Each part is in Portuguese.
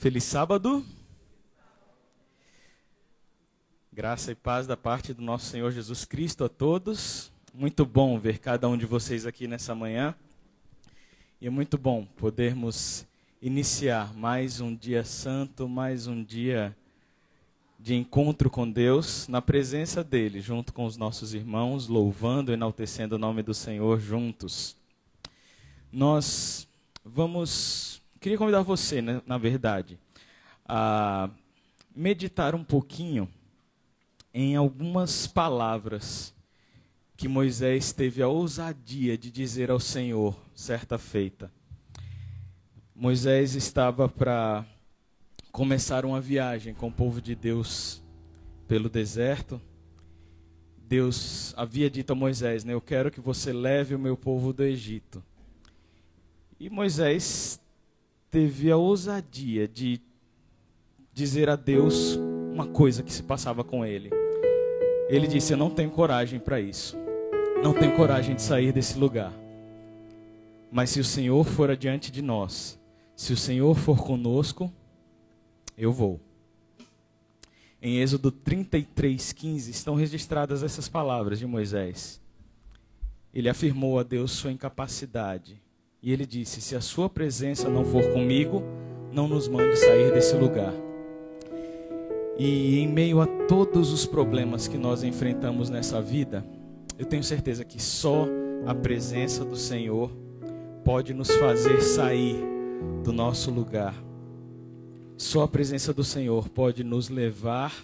Feliz sábado. Graça e paz da parte do nosso Senhor Jesus Cristo a todos. Muito bom ver cada um de vocês aqui nessa manhã. E é muito bom podermos iniciar mais um dia santo, mais um dia de encontro com Deus, na presença dEle, junto com os nossos irmãos, louvando e enaltecendo o nome do Senhor juntos. Queria convidar você, né, na verdade, a meditar um pouquinho em algumas palavras que Moisés teve a ousadia de dizer ao Senhor, certa feita. Moisés estava para começar uma viagem com o povo de Deus pelo deserto. Deus havia dito a Moisés, né, eu quero que você leve o meu povo do Egito. E Moisés teve a ousadia de dizer a Deus uma coisa que se passava com ele. Ele disse, eu não tenho coragem para isso. Não tenho coragem de sair desse lugar. Mas se o Senhor for adiante de nós, se o Senhor for conosco, eu vou. Em Êxodo 33:15 estão registradas essas palavras de Moisés. Ele afirmou a Deus sua incapacidade. E ele disse, se a sua presença não for comigo, não nos mande sair desse lugar. E em meio a todos os problemas que nós enfrentamos nessa vida, eu tenho certeza que só a presença do Senhor pode nos fazer sair do nosso lugar. Só a presença do Senhor pode nos levar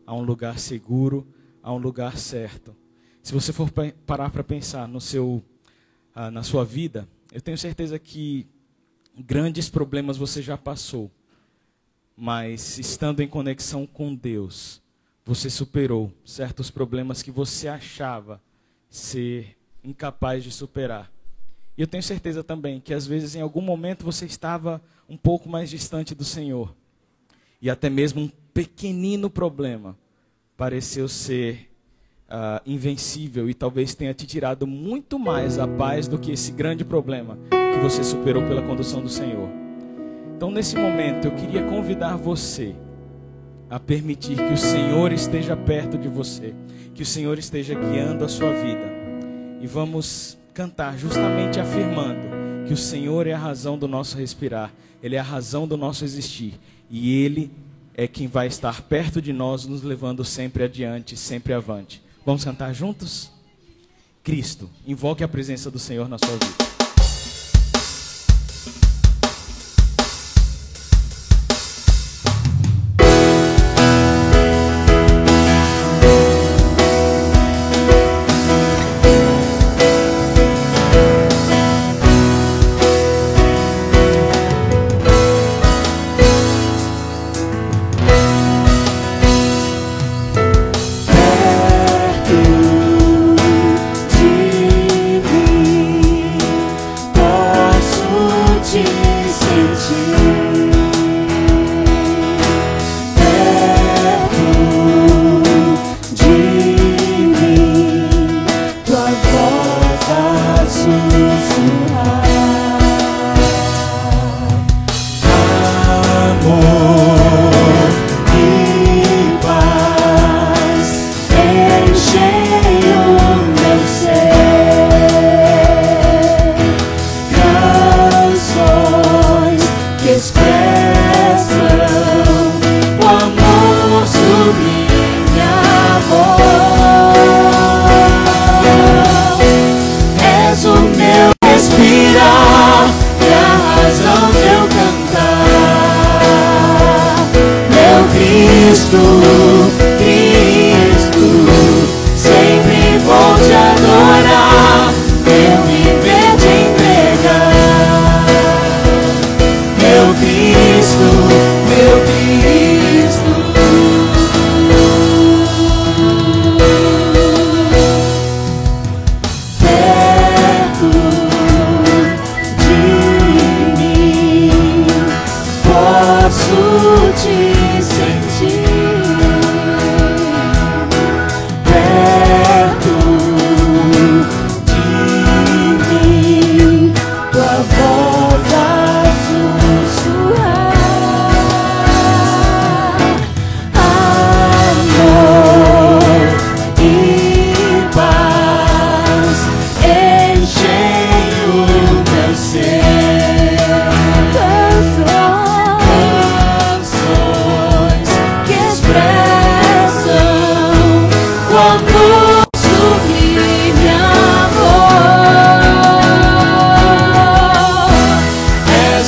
a um lugar seguro, a um lugar certo. Se você for parar para pensar na sua vida, eu tenho certeza que grandes problemas você já passou. Mas estando em conexão com Deus, você superou certos problemas que você achava ser incapaz de superar. E eu tenho certeza também que às vezes em algum momento você estava um pouco mais distante do Senhor. E até mesmo um pequenino problema pareceu ser invencível e talvez tenha te tirado muito mais a paz do que esse grande problema que você superou pela condução do Senhor. Então, nesse momento, eu queria convidar você a permitir que o Senhor esteja perto de você, que o Senhor esteja guiando a sua vida. E vamos cantar justamente afirmando que o Senhor é a razão do nosso respirar, Ele é a razão do nosso existir. E Ele é quem vai estar perto de nós, nos levando sempre adiante, sempre avante. Vamos cantar juntos? Cristo, invoque a presença do Senhor na sua vida.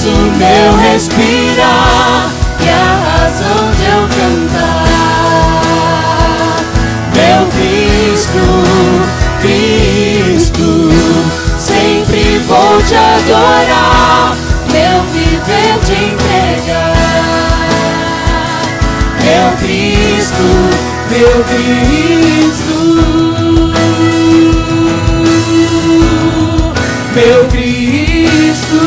És o meu respirar e a razão de eu cantar. Meu Cristo, Cristo, sempre vou te adorar, meu viver te entregar. Meu Cristo, meu Cristo, meu Cristo,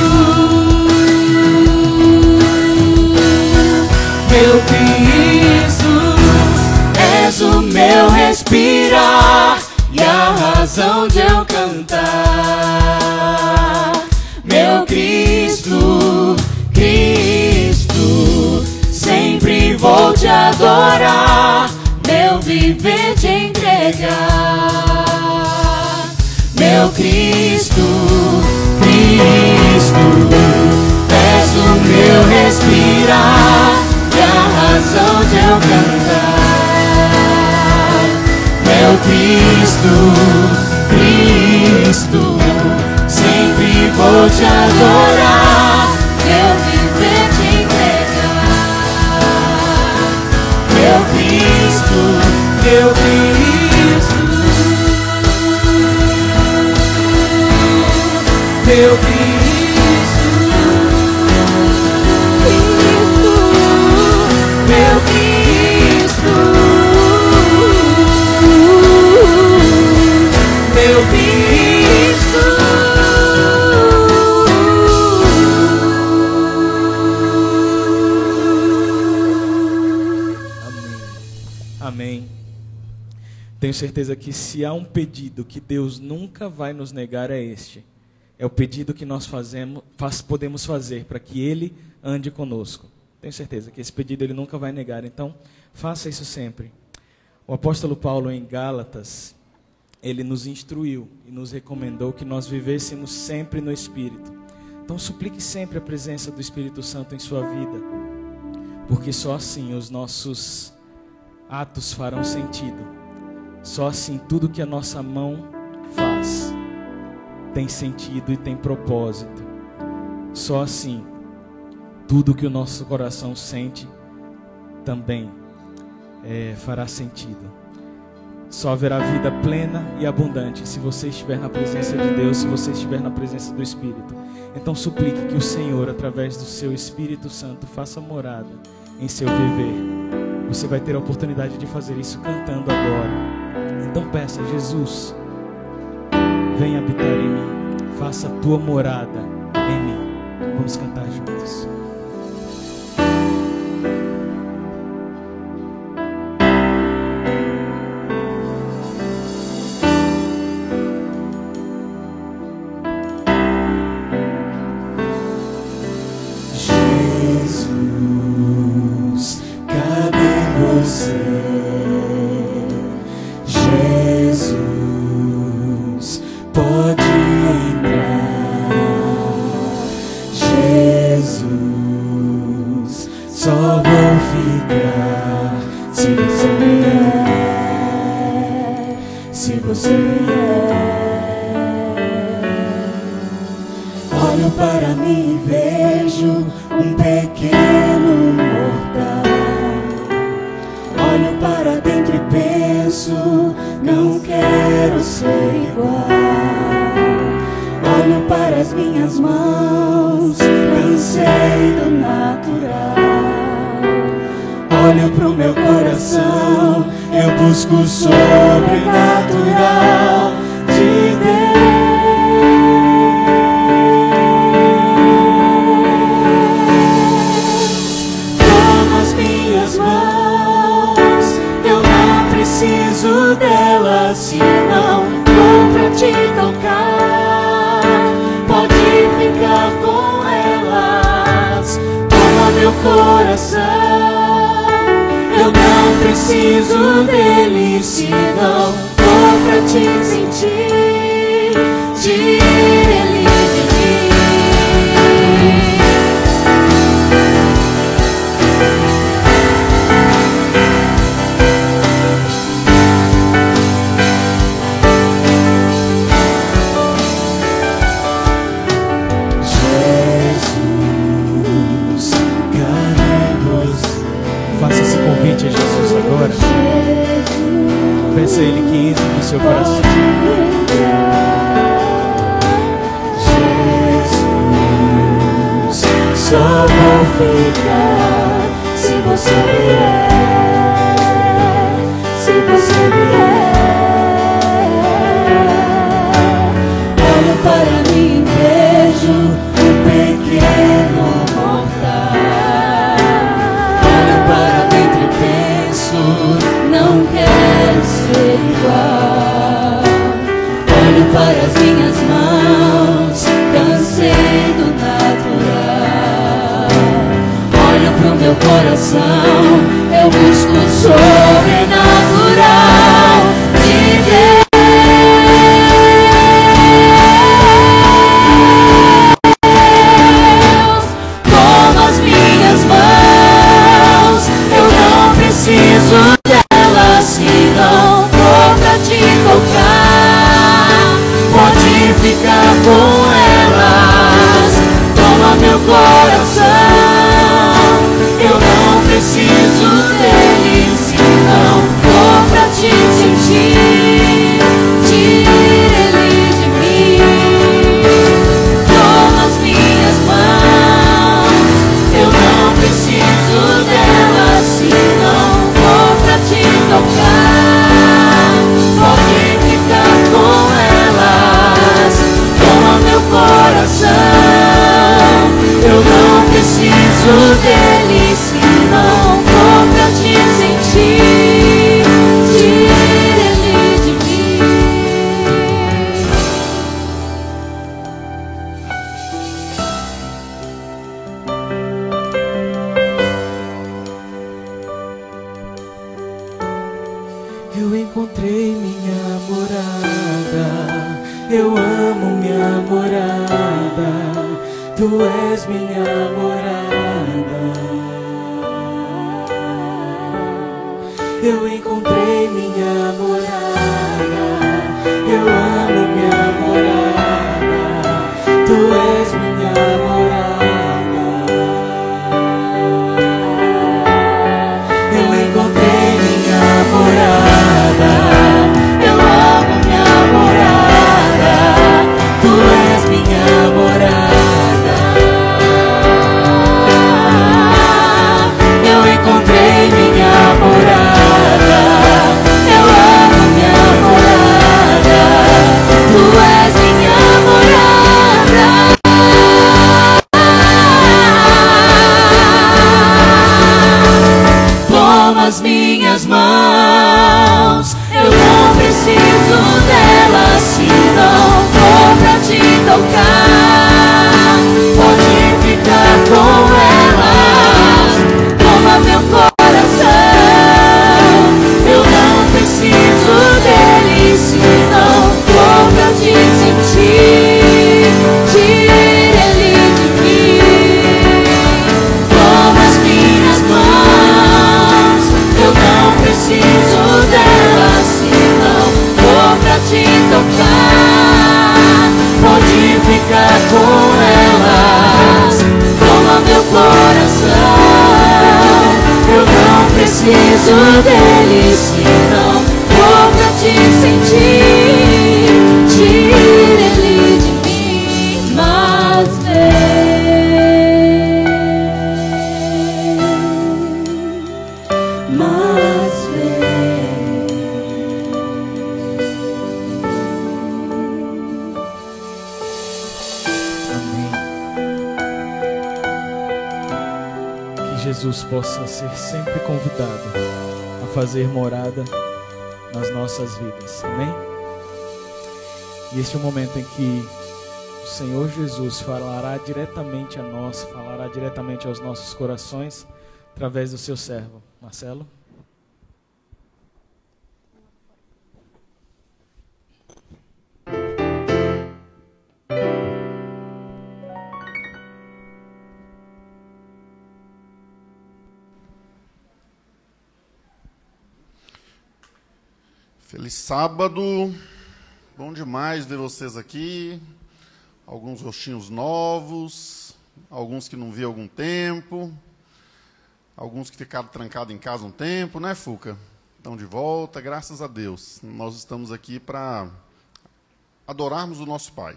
meu Cristo, és o meu respirar e a razão de eu cantar. Meu Cristo, Cristo, sempre vou te adorar, meu viver te entregar. Meu Cristo, Cristo, és o meu respirar e a razão de eu cantar. Meu Cristo, Cristo, sempre vou te adorar, meu viver te entregar. Meu Cristo, meu Cristo, meu Cristo, meu Cristo, meu Cristo. Amém. Tenho certeza que se há um pedido que Deus nunca vai nos negar é este. É o pedido que nós podemos fazer para que Ele ande conosco. Tenho certeza que esse pedido Ele nunca vai negar. Então, faça isso sempre. O apóstolo Paulo em Gálatas, ele nos instruiu e nos recomendou que nós vivêssemos sempre no Espírito. Então, suplique sempre a presença do Espírito Santo em sua vida. Porque só assim os nossos atos farão sentido. Só assim tudo que a nossa mão faz tem sentido e tem propósito. Só assim tudo que o nosso coração sente também fará sentido. Só haverá vida plena e abundante se você estiver na presença de Deus, se você estiver na presença do Espírito. Então suplique que o Senhor, através do seu Espírito Santo, faça morada em seu viver. Você vai ter a oportunidade de fazer isso cantando agora. Então peça: Jesus, vem habitar em mim, faça a tua morada em mim. Vamos cantar juntos. Jesus, cadê você? Jesus, pode entrar. Jesus, só vou ficar se você vier, se você vier. Olho para mim e vejo um pequeno mortal. Olho para dentro e penso, não quero ser igual. Olho para as minhas mãos, cansei do natural. Olho pro meu coração, eu busco o sobrenatural de Deus. Preciso dela, se não for pra te tocar, pode ficar com elas. Toma meu coração, eu não preciso dele, se não for pra te sentir, tire ele de mim. seu coração. Jesus, só vou ficar se você vier, se você vier. Olho para mim e vejo um pequeno mortal. Olho para dentro e penso, não quero ser igual. Olho para as minhas mãos, cansei do natural. Olho pro meu coração, eu busco o sobrenatural de Deus. Toma as minhas mãos, eu não preciso delas, se não for pra te tocar. Pode ficar com elas. Toma meu coração, eu não preciso dele, se não for pra te sentir. Tira ele de mim. Toma as minhas mãos, eu não preciso delas, se não for pra te tocar. Pode ficar com elas. Toma meu coração, eu não preciso dele, se não for pra te sentir. Tira ele de mim. Eu encontrei minha morada, eu amo minha morada, tu és minha morada. Eu encontrei minha morada, eu amo minha morada, tu és minha morada. Eu encontrei minha morada, eu amo minha morada, tu és minha morada. Eu encontrei minha morada, eu amo minha morada, tu és minha morada. Toma as minhas mãos, eu não preciso delas, se não for pra te tocar. Pode ficar com elas. Toma meu coração, eu não preciso dele, se não for pra te sentir. Tira ele de mim. Toma as minhas mãos, eu não preciso delas, se não for pra te tocar. Pode ficar com elas. Toma meu coração, eu não preciso dele, se não for pra te sentir. Tira ele de mim, mas vem, mas vem. Amém. Que Jesus possa ser sempre convidado a fazer morada nas nossas vidas. Amém? E este é o momento em que o Senhor Jesus falará diretamente a nós, falará diretamente aos nossos corações, através do seu servo. Marcelo? Feliz sábado, bom demais ver vocês aqui, alguns rostinhos novos, alguns que não vi há algum tempo, alguns que ficaram trancados em casa um tempo, né, Fuca? estão de volta, graças a Deus. Nós estamos aqui para adorarmos o nosso Pai.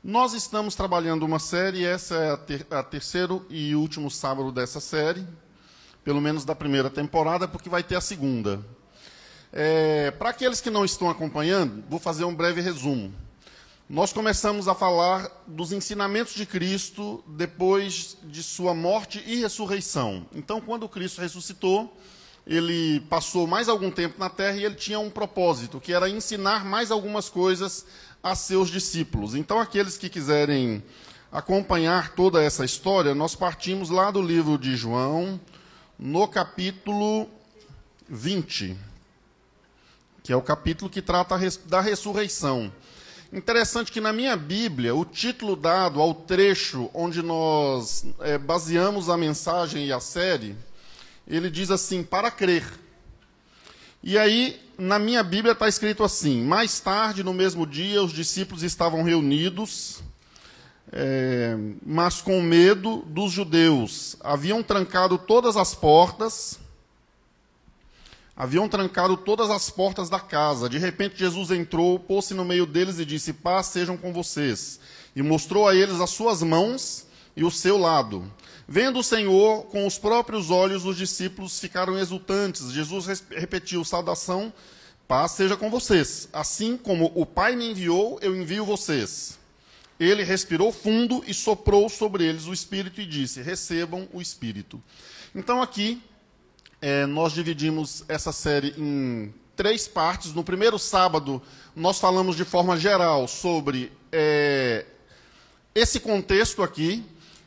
Nós estamos trabalhando uma série, essa é a terceiro e último sábado dessa série, pelo menos da primeira temporada, porque vai ter a segunda. Para aqueles que não estão acompanhando, vou fazer um breve resumo. Nós começamos a falar dos ensinamentos de Cristo depois de sua morte e ressurreição. Então, quando Cristo ressuscitou, ele passou mais algum tempo na terra e ele tinha um propósito, que era ensinar mais algumas coisas a seus discípulos. Então, aqueles que quiserem acompanhar toda essa história, nós partimos lá do livro de João, no capítulo 20, que é o capítulo que trata da ressurreição. Interessante que na minha Bíblia, o título dado ao trecho onde nós baseamos a mensagem e a série, ele diz assim, para crer. E aí, na minha Bíblia está escrito assim, mais tarde, no mesmo dia, os discípulos estavam reunidos, mas com medo dos judeus. Haviam trancado todas as portas da casa. De repente, Jesus entrou, pôs-se no meio deles e disse, paz sejam com vocês. E mostrou a eles as suas mãos e o seu lado. Vendo o Senhor com os próprios olhos, os discípulos ficaram exultantes. Jesus repetiu, saudação, paz seja com vocês. Assim como o Pai me enviou, eu envio vocês. Ele respirou fundo e soprou sobre eles o Espírito e disse, recebam o Espírito. Então aqui, nós dividimos essa série em 3 partes. No primeiro sábado, nós falamos de forma geral sobre esse contexto aqui,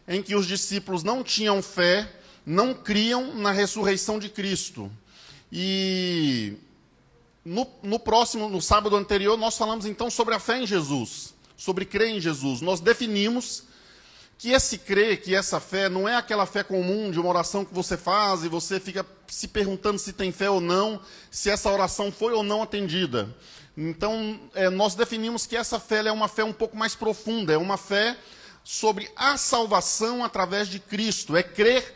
em que os discípulos não tinham fé, não criam na ressurreição de Cristo. E no sábado anterior, nós falamos então sobre a fé em Jesus, sobre crer em Jesus. Nós definimos que esse crer, que essa fé, não é aquela fé comum de uma oração que você faz e você fica se perguntando se tem fé ou não, se essa oração foi ou não atendida. Então, nós definimos que essa fé é uma fé um pouco mais profunda, é uma fé sobre a salvação através de Cristo. É crer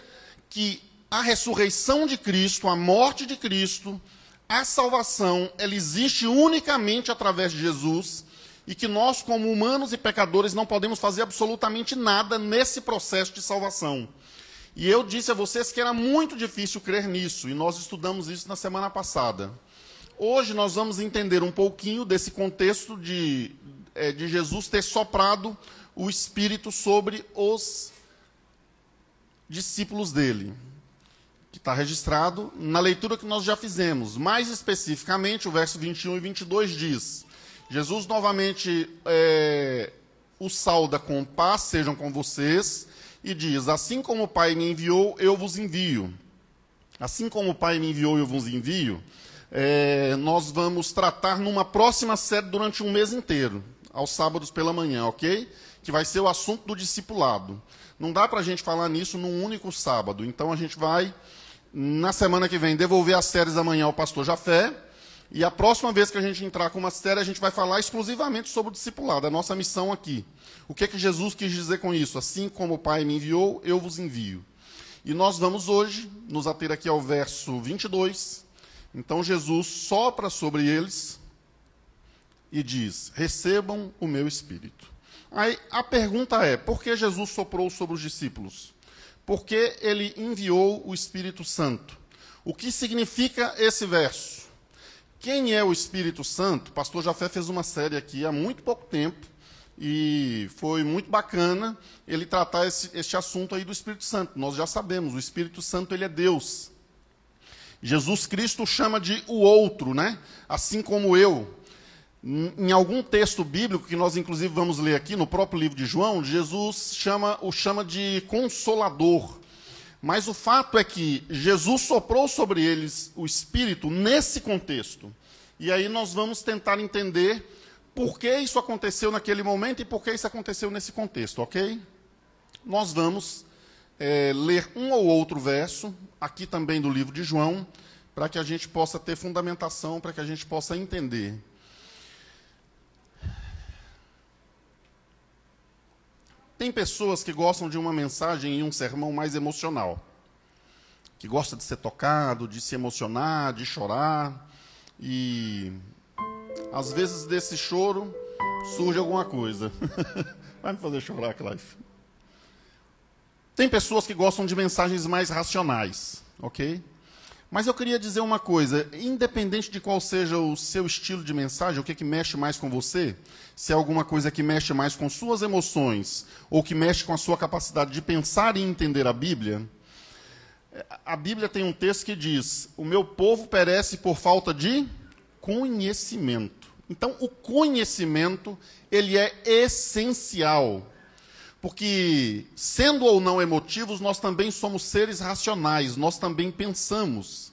que a ressurreição de Cristo, a morte de Cristo, a salvação, ela existe unicamente através de Jesus, e que nós, como humanos e pecadores, não podemos fazer absolutamente nada nesse processo de salvação. E eu disse a vocês que era muito difícil crer nisso, e nós estudamos isso na semana passada. Hoje nós vamos entender um pouquinho desse contexto de Jesus ter soprado o Espírito sobre os discípulos dele, que está registrado na leitura que nós já fizemos. Mais especificamente, o verso 21 e 22 diz... Jesus novamente o sauda com paz, sejam com vocês, e diz, assim como o Pai me enviou, eu vos envio. Assim como o Pai me enviou, eu vos envio, nós vamos tratar numa próxima série durante um mês inteiro, aos sábados pela manhã, ok? Que vai ser o assunto do discipulado. Não dá para a gente falar nisso num único sábado, então a gente vai, na semana que vem, devolver as séries amanhã ao pastor Jafé. E a próxima vez que a gente entrar com uma série, a gente vai falar exclusivamente sobre o discipulado, a nossa missão aqui. O que Jesus quis dizer com isso? Assim como o Pai me enviou, eu vos envio. E nós vamos hoje nos ater aqui ao verso 22. Então Jesus sopra sobre eles e diz, recebam o meu Espírito. Aí a pergunta é, por que Jesus soprou sobre os discípulos? Por que ele enviou o Espírito Santo? O que significa esse verso? Quem é o Espírito Santo? O pastor Jafé fez uma série aqui há muito pouco tempo e foi muito bacana ele tratar este assunto aí do Espírito Santo. Nós já sabemos, o Espírito Santo ele é Deus. Jesus Cristo chama de o outro, né? Assim como eu. Em algum texto bíblico, que nós inclusive vamos ler aqui, no próprio livro de João, Jesus o chama de Consolador. Mas o fato é que Jesus soprou sobre eles o Espírito nesse contexto. E aí nós vamos tentar entender por que isso aconteceu naquele momento e por que isso aconteceu nesse contexto, ok? Nós vamos ler um ou outro verso, aqui também do livro de João, para que a gente possa ter fundamentação, para que a gente possa entender. Tem pessoas que gostam de uma mensagem e um sermão mais emocional. que gosta de ser tocado, de se emocionar, de chorar. E às vezes desse choro surge alguma coisa. Vai me fazer chorar, Clive. Tem pessoas que gostam de mensagens mais racionais, ok? Mas eu queria dizer uma coisa, independente de qual seja o seu estilo de mensagem, o que mexe mais com você, se é alguma coisa que mexe mais com suas emoções, ou que mexe com a sua capacidade de pensar e entender a Bíblia tem um texto que diz, o meu povo perece por falta de conhecimento. Então, o conhecimento, ele é essencial. Porque, sendo ou não emotivos, nós também somos seres racionais, nós também pensamos.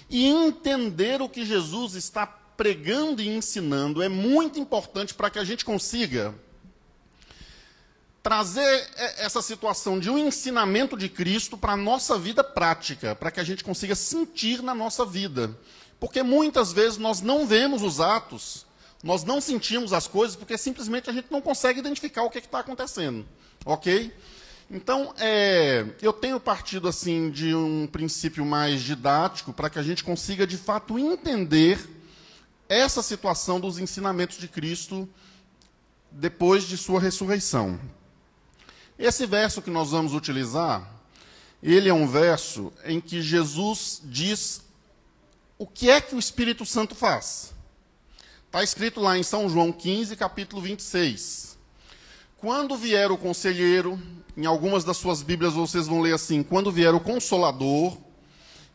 E entender o que Jesus está pregando e ensinando é muito importante para que a gente consiga trazer essa situação de um ensinamento de Cristo para a nossa vida prática, para que a gente consiga sentir na nossa vida. Porque muitas vezes nós não vemos os atos, nós não sentimos as coisas, porque simplesmente a gente não consegue identificar o que está acontecendo. Ok? Então, eu tenho partido assim de um princípio mais didático para que a gente consiga, de fato, entender essa situação dos ensinamentos de Cristo depois de sua ressurreição. Esse verso que nós vamos utilizar, ele é um verso em que Jesus diz o que é que o Espírito Santo faz. Está escrito lá em São João 15, capítulo 26. Quando vier o conselheiro, em algumas das suas Bíblias vocês vão ler assim, quando vier o Consolador,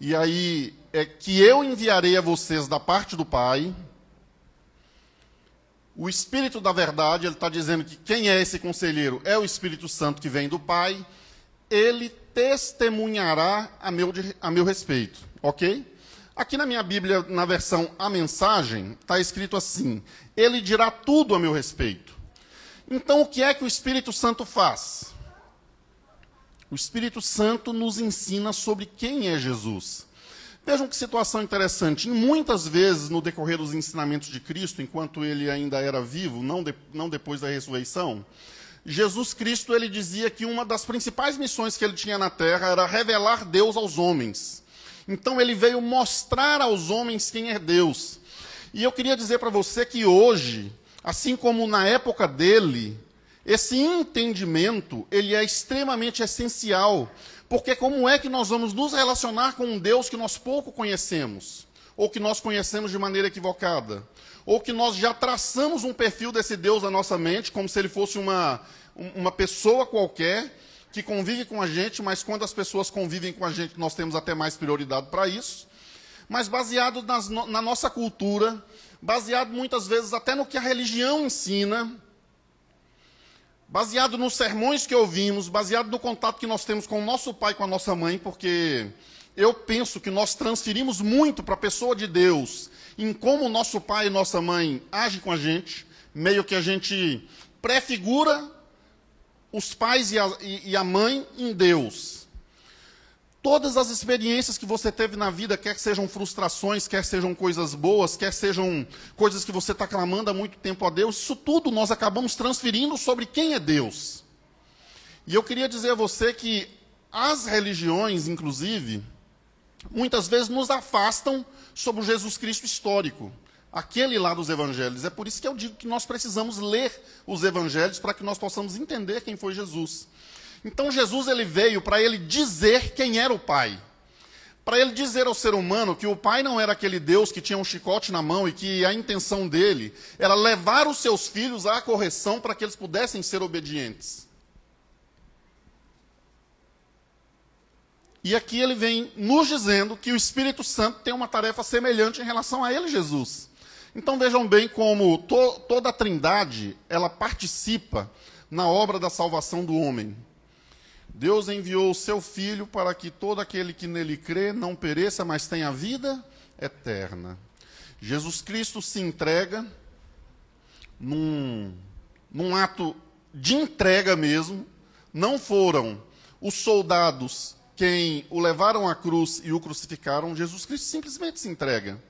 e aí é que eu enviarei a vocês da parte do Pai, o Espírito da verdade, ele está dizendo que quem é esse conselheiro? É o Espírito Santo que vem do Pai, ele testemunhará a meu respeito, ok? Aqui na minha Bíblia, na versão A Mensagem, está escrito assim, ele dirá tudo a meu respeito. Então, o que é que o Espírito Santo faz? O Espírito Santo nos ensina sobre quem é Jesus. Vejam que situação interessante. Muitas vezes, no decorrer dos ensinamentos de Cristo, enquanto ele ainda era vivo, não depois da ressurreição, Jesus Cristo ele dizia que uma das principais missões que ele tinha na Terra era revelar Deus aos homens. Então, ele veio mostrar aos homens quem é Deus. E eu queria dizer para você que hoje, assim como na época dele, esse entendimento, ele é extremamente essencial. Porque como é que nós vamos nos relacionar com um Deus que nós pouco conhecemos? Ou que nós conhecemos de maneira equivocada? Ou que nós já traçamos um perfil desse Deus na nossa mente, como se ele fosse uma pessoa qualquer, que convive com a gente, mas quando as pessoas convivem com a gente, nós temos até mais prioridade para isso. Mas baseado na nossa cultura, baseado muitas vezes até no que a religião ensina, baseado nos sermões que ouvimos, baseado no contato que nós temos com o nosso pai e com a nossa mãe, porque eu penso que nós transferimos muito para a pessoa de Deus, em como o nosso pai e nossa mãe agem com a gente, meio que a gente prefigura os pais e a mãe em Deus. Todas as experiências que você teve na vida, quer sejam frustrações, quer sejam coisas boas, quer sejam coisas que você está clamando há muito tempo a Deus, isso tudo nós acabamos transferindo sobre quem é Deus. E eu queria dizer a você que as religiões, inclusive, muitas vezes nos afastam sobre o Jesus Cristo histórico, aquele lá dos evangelhos. É por isso que eu digo que nós precisamos ler os evangelhos para que nós possamos entender quem foi Jesus. Então Jesus ele veio para ele dizer quem era o Pai. Para ele dizer ao ser humano que o Pai não era aquele Deus que tinha um chicote na mão e que a intenção dele era levar os seus filhos à correção para que eles pudessem ser obedientes. E aqui ele vem nos dizendo que o Espírito Santo tem uma tarefa semelhante em relação a ele, Jesus. Então vejam bem como toda a Trindade, ela participa na obra da salvação do homem. Deus enviou o seu Filho para que todo aquele que nele crê não pereça, mas tenha vida eterna. Jesus Cristo se entrega num ato de entrega mesmo. Não foram os soldados quem o levaram à cruz e o crucificaram. Jesus Cristo simplesmente se entrega.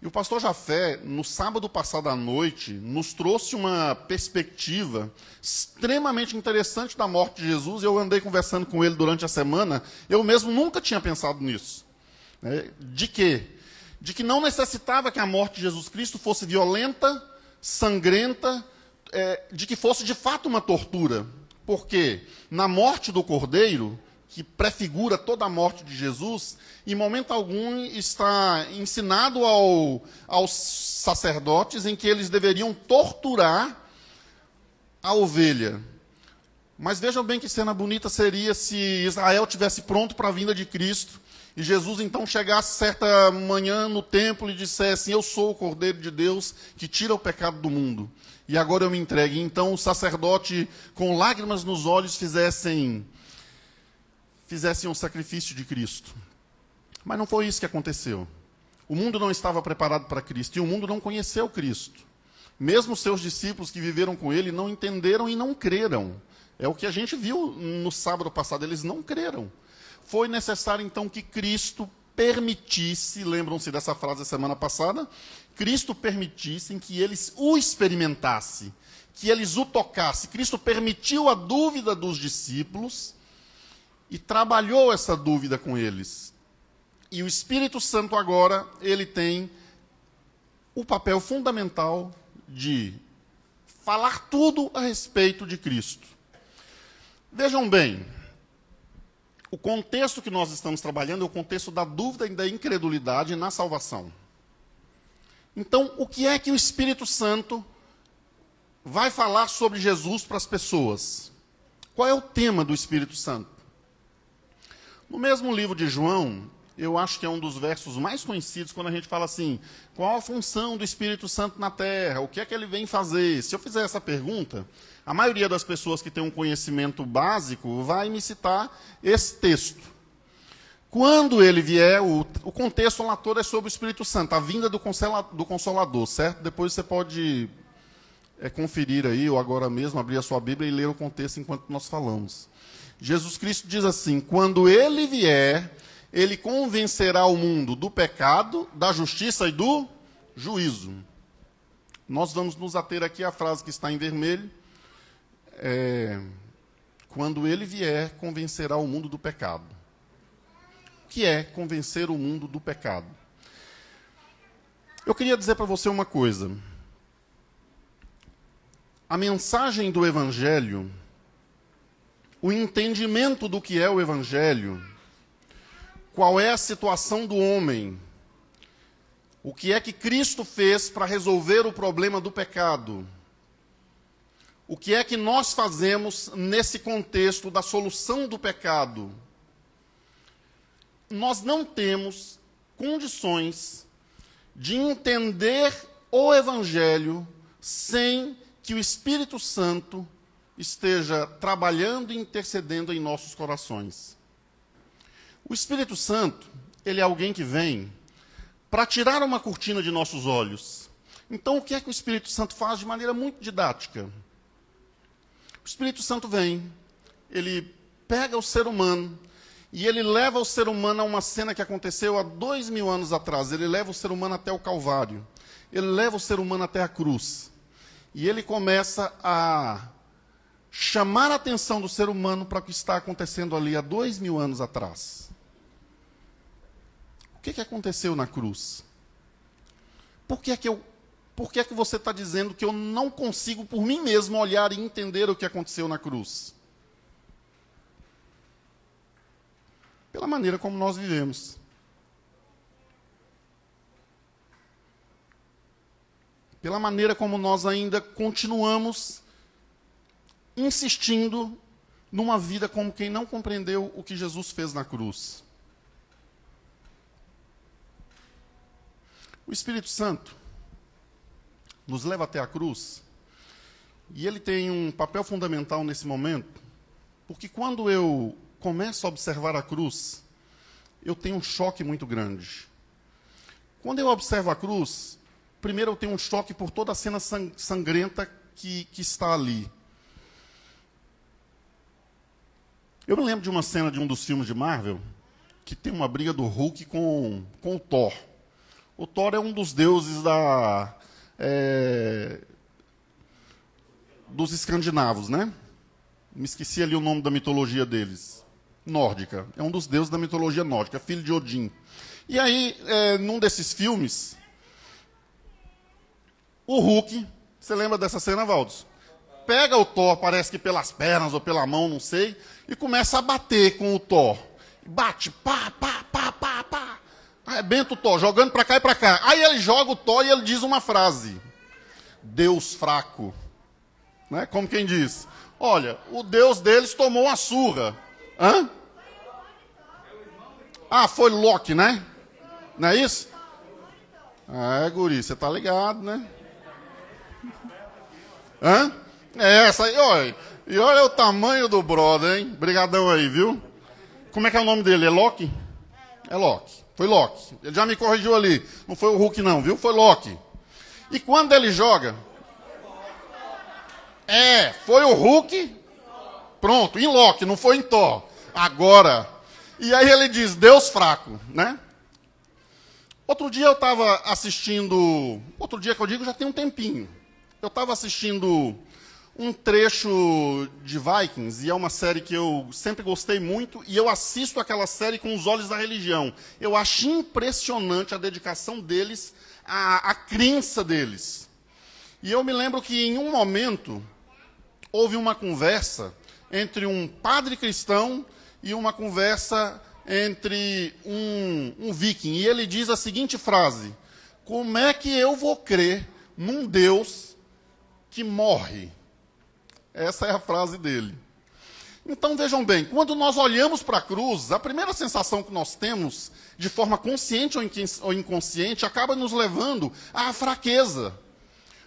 E o pastor Jafé, no sábado passado à noite, nos trouxe uma perspectiva extremamente interessante da morte de Jesus. Eu andei conversando com ele durante a semana, eu mesmo nunca tinha pensado nisso. De quê? De que não necessitava que a morte de Jesus Cristo fosse violenta, sangrenta, de que fosse de fato uma tortura. Porque na morte do Cordeiro, que prefigura toda a morte de Jesus, em momento algum está ensinado aos sacerdotes em que eles deveriam torturar a ovelha. Mas vejam bem que cena bonita seria se Israel tivesse pronto para a vinda de Cristo, e Jesus então chegasse certa manhã no templo e dissesse: eu sou o Cordeiro de Deus que tira o pecado do mundo, e agora eu me entregue. Então o sacerdote, com lágrimas nos olhos, fizessem um sacrifício de Cristo. Mas não foi isso que aconteceu. O mundo não estava preparado para Cristo, e o mundo não conheceu Cristo. Mesmo seus discípulos que viveram com ele não entenderam e não creram. É o que a gente viu no sábado passado, eles não creram. Foi necessário então que Cristo permitisse, lembram-se dessa frase da semana passada? Cristo permitisse que eles o experimentassem, que eles o tocassem. Cristo permitiu a dúvida dos discípulos e trabalhou essa dúvida com eles. E o Espírito Santo agora, ele tem o papel fundamental de falar tudo a respeito de Cristo. Vejam bem, o contexto que nós estamos trabalhando é o contexto da dúvida e da incredulidade na salvação. Então, o que é que o Espírito Santo vai falar sobre Jesus para as pessoas? Qual é o tema do Espírito Santo? No mesmo livro de João, eu acho que é um dos versos mais conhecidos quando a gente fala assim: qual a função do Espírito Santo na Terra? O que é que ele vem fazer? Se eu fizer essa pergunta, a maioria das pessoas que tem um conhecimento básico vai me citar esse texto. Quando ele vier, o contexto lá todo é sobre o Espírito Santo, a vinda do Consolador, certo? Depois você pode conferir aí, ou agora mesmo, abrir a sua Bíblia e ler o contexto enquanto nós falamos. Jesus Cristo diz assim: quando ele vier, ele convencerá o mundo do pecado, da justiça e do juízo. Nós vamos nos ater aqui à frase que está em vermelho. Quando ele vier, convencerá o mundo do pecado. O que é convencer o mundo do pecado? Eu queria dizer para você uma coisa. A mensagem do Evangelho, o entendimento do que é o Evangelho, qual é a situação do homem, o que é que Cristo fez para resolver o problema do pecado, o que é que nós fazemos nesse contexto da solução do pecado. Nós não temos condições de entender o Evangelho sem que o Espírito Santo esteja trabalhando e intercedendo em nossos corações. O Espírito Santo, ele é alguém que vem para tirar uma cortina de nossos olhos. Então, o que é que o Espírito Santo faz de maneira muito didática? O Espírito Santo vem, ele pega o ser humano e ele leva o ser humano a uma cena que aconteceu há 2000 anos atrás. Ele leva o ser humano até o Calvário. Ele leva o ser humano até a cruz. E ele começa a chamar a atenção do ser humano para o que está acontecendo ali há 2000 anos atrás. O que aconteceu na cruz? Por que é que você está dizendo que eu não consigo por mim mesmo olhar e entender o que aconteceu na cruz? Pela maneira como nós vivemos. Pela maneira como nós ainda continuamos insistindo numa vida como quem não compreendeu o que Jesus fez na cruz. O Espírito Santo nos leva até a cruz, e ele tem um papel fundamental nesse momento, porque quando eu começo a observar a cruz, eu tenho um choque muito grande. Quando eu observo a cruz, primeiro eu tenho um choque por toda a cena sangrenta que está ali. Eu me lembro de uma cena de um dos filmes de Marvel, que tem uma briga do Hulk com o Thor. O Thor é um dos deuses dos escandinavos, né? Me esqueci ali o nome da mitologia deles. Nórdica. É um dos deuses da mitologia nórdica, filho de Odin. E aí, num desses filmes, o Hulk, você lembra dessa cena, Valdos? Pega o Thor, parece que pelas pernas ou pela mão, não sei, e começa a bater com o Thor. Bate, pá, pá, pá, pá, pá. Arrebenta o Thor, jogando para cá e para cá. Aí ele joga o Thor e ele diz uma frase. Deus fraco. Né? Como quem diz? Olha, o Deus deles tomou uma surra. Hã? Ah, foi Loki, né? Não é isso? Guri, você tá ligado, né? Hã? É essa aí, olha. E olha o tamanho do brother, hein? Brigadão aí, viu? Como é que é o nome dele? É Loki? É Loki. Foi Loki. Ele já me corrigiu ali. Não foi o Hulk não, viu? Foi Loki. E quando ele joga... foi o Hulk... Pronto, em Loki, não foi em Thor. Agora... E aí ele diz, Deus fraco, né? Outro dia eu estava assistindo... Outro dia que eu digo já tem um tempinho. Eu estava assistindo um trecho de Vikings, e é uma série que eu sempre gostei muito, e eu assisto aquela série com os olhos da religião. Eu acho impressionante a dedicação deles, a crença deles. E eu me lembro que em um momento houve uma conversa entre um padre cristão e uma conversa entre um viking. E ele diz a seguinte frase: como é que eu vou crer num Deus que morre? Essa é a frase dele. Então vejam bem, quando nós olhamos para a cruz, a primeira sensação que nós temos, de forma consciente ou inconsciente, acaba nos levando à fraqueza.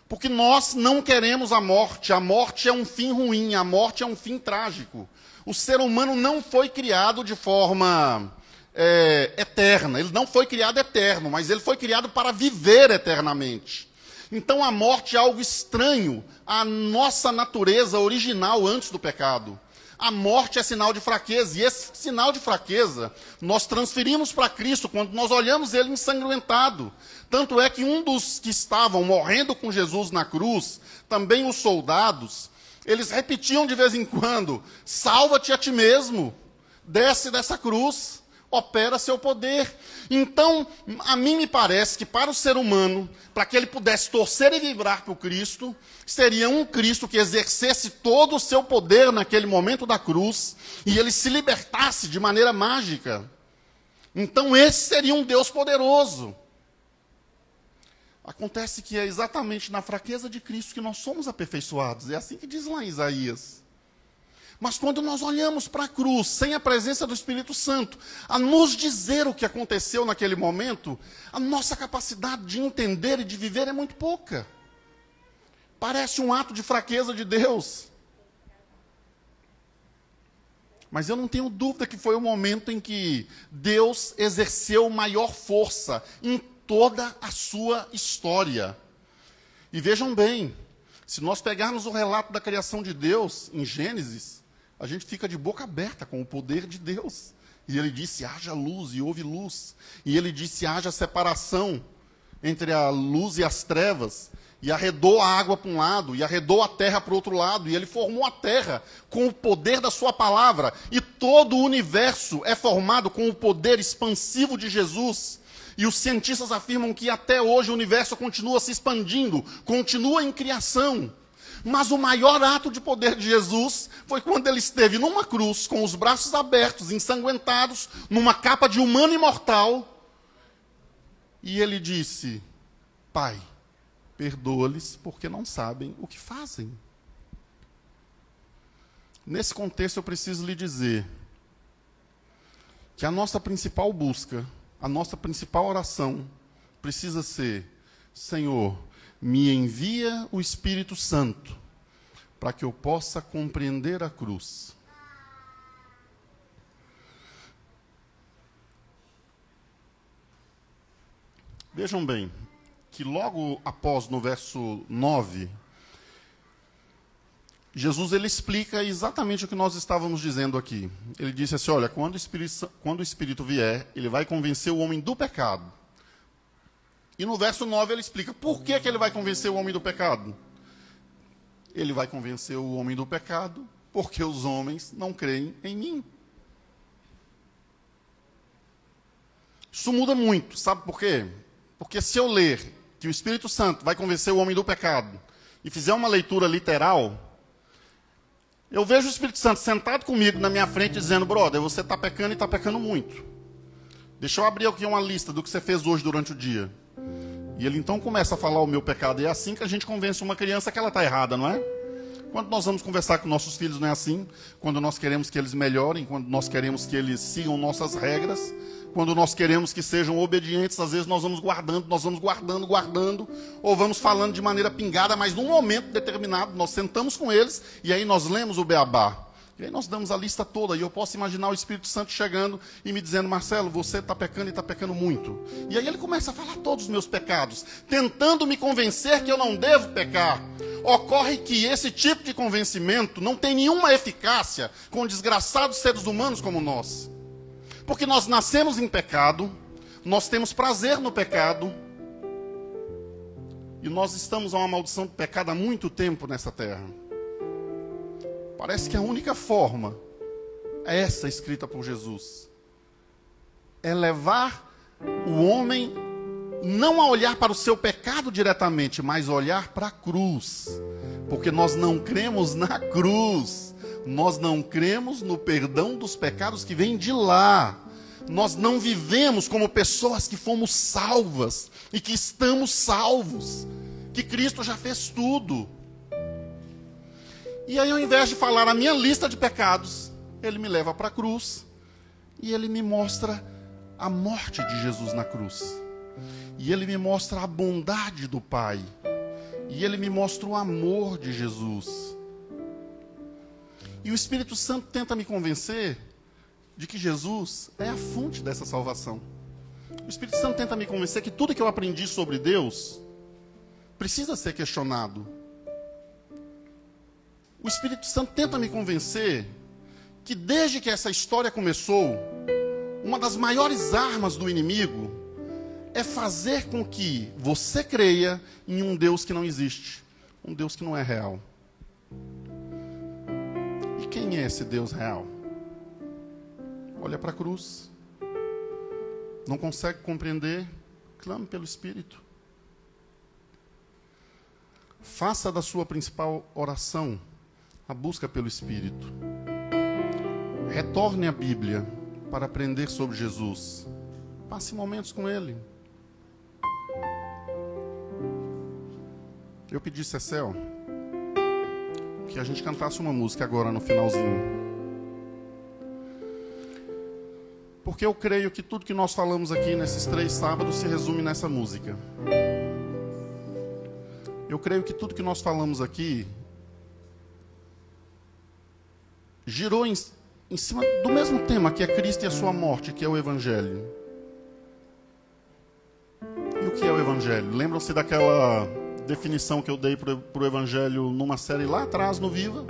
Porque nós não queremos a morte é um fim ruim, a morte é um fim trágico. O ser humano não foi criado de forma eterna, ele não foi criado eterno, mas ele foi criado para viver eternamente. Então a morte é algo estranho à nossa natureza original antes do pecado. A morte é sinal de fraqueza, e esse sinal de fraqueza nós transferimos para Cristo quando nós olhamos ele ensanguentado. Tanto é que um dos que estavam morrendo com Jesus na cruz, também os soldados, eles repetiam de vez em quando, salva-te a ti mesmo, desce dessa cruz, opera seu poder. Então, a mim me parece que para o ser humano, para que ele pudesse torcer e vibrar para o Cristo, seria um Cristo que exercesse todo o seu poder naquele momento da cruz, e ele se libertasse de maneira mágica. Então esse seria um Deus poderoso. Acontece que é exatamente na fraqueza de Cristo que nós somos aperfeiçoados. É assim que diz lá em Isaías. Mas quando nós olhamos para a cruz, sem a presença do Espírito Santo, a nos dizer o que aconteceu naquele momento, a nossa capacidade de entender e de viver é muito pouca. Parece um ato de fraqueza de Deus. Mas eu não tenho dúvida que foi o momento em que Deus exerceu maior força em toda a sua história. E vejam bem, se nós pegarmos o relato da criação de Deus em Gênesis, a gente fica de boca aberta com o poder de Deus. E ele disse, haja luz, e houve luz. E ele disse, haja separação entre a luz e as trevas. E arredou a água para um lado, e arredou a terra para o outro lado. E ele formou a terra com o poder da sua palavra. E todo o universo é formado com o poder expansivo de Jesus. E os cientistas afirmam que até hoje o universo continua se expandindo, continua em criação. Mas o maior ato de poder de Jesus foi quando ele esteve numa cruz, com os braços abertos, ensanguentados, numa capa de humano imortal. E ele disse, Pai, perdoa-lhes porque não sabem o que fazem. Nesse contexto eu preciso lhe dizer que a nossa principal busca, a nossa principal oração precisa ser, Senhor, me envia o Espírito Santo para que eu possa compreender a cruz. Vejam bem, que logo após, no verso 9, Jesus ele explica exatamente o que nós estávamos dizendo aqui. Ele disse assim, olha, quando o Espírito vier, ele vai convencer o homem do pecado, E no verso 9 ele explica por que ele vai convencer o homem do pecado. Ele vai convencer o homem do pecado porque os homens não creem em mim. Isso muda muito, sabe por quê? Porque se eu ler que o Espírito Santo vai convencer o homem do pecado e fizer uma leitura literal, eu vejo o Espírito Santo sentado comigo na minha frente dizendo, brother, você está pecando e está pecando muito. Deixa eu abrir aqui uma lista do que você fez hoje durante o dia. E ele então começa a falar o meu pecado. E é assim que a gente convence uma criança que ela está errada, não é? Quando nós vamos conversar com nossos filhos, não é assim? Quando nós queremos que eles melhorem, quando nós queremos que eles sigam nossas regras, quando nós queremos que sejam obedientes, às vezes nós vamos guardando, ou vamos falando de maneira pingada, mas num momento determinado, nós sentamos com eles, e aí nós lemos o beabá. E aí nós damos a lista toda, e eu posso imaginar o Espírito Santo chegando e me dizendo, Marcelo, você está pecando e está pecando muito. E aí ele começa a falar todos os meus pecados, tentando me convencer que eu não devo pecar. Ocorre que esse tipo de convencimento não tem nenhuma eficácia com desgraçados seres humanos como nós. Porque nós nascemos em pecado, nós temos prazer no pecado, e nós estamos a uma maldição do pecado há muito tempo nessa terra. Parece que a única forma é essa escrita por Jesus. É levar o homem não a olhar para o seu pecado diretamente, mas olhar para a cruz. Porque nós não cremos na cruz. Nós não cremos no perdão dos pecados que vem de lá. Nós não vivemos como pessoas que fomos salvas e que estamos salvos. Que Cristo já fez tudo. E aí, ao invés de falar a minha lista de pecados, ele me leva para a cruz e ele me mostra a morte de Jesus na cruz. E ele me mostra a bondade do Pai. E ele me mostra o amor de Jesus. E o Espírito Santo tenta me convencer de que Jesus é a fonte dessa salvação. O Espírito Santo tenta me convencer que tudo que eu aprendi sobre Deus precisa ser questionado. O Espírito Santo tenta me convencer que desde que essa história começou, uma das maiores armas do inimigo é fazer com que você creia em um Deus que não existe, um Deus que não é real. E quem é esse Deus real? Olha para a cruz. Não consegue compreender? Clame pelo Espírito. Faça da sua principal oração a busca pelo Espírito. Retorne à Bíblia para aprender sobre Jesus. Passe momentos com Ele. Eu pedi, Cecel, que a gente cantasse uma música agora no finalzinho. Porque eu creio que tudo que nós falamos aqui nesses 3 sábados se resume nessa música. Eu creio que tudo que nós falamos aqui girou em cima do mesmo tema, que é Cristo e a sua morte, que é o Evangelho. E o que é o Evangelho? Lembram-se daquela definição que eu dei para o Evangelho numa série lá atrás, no Viva?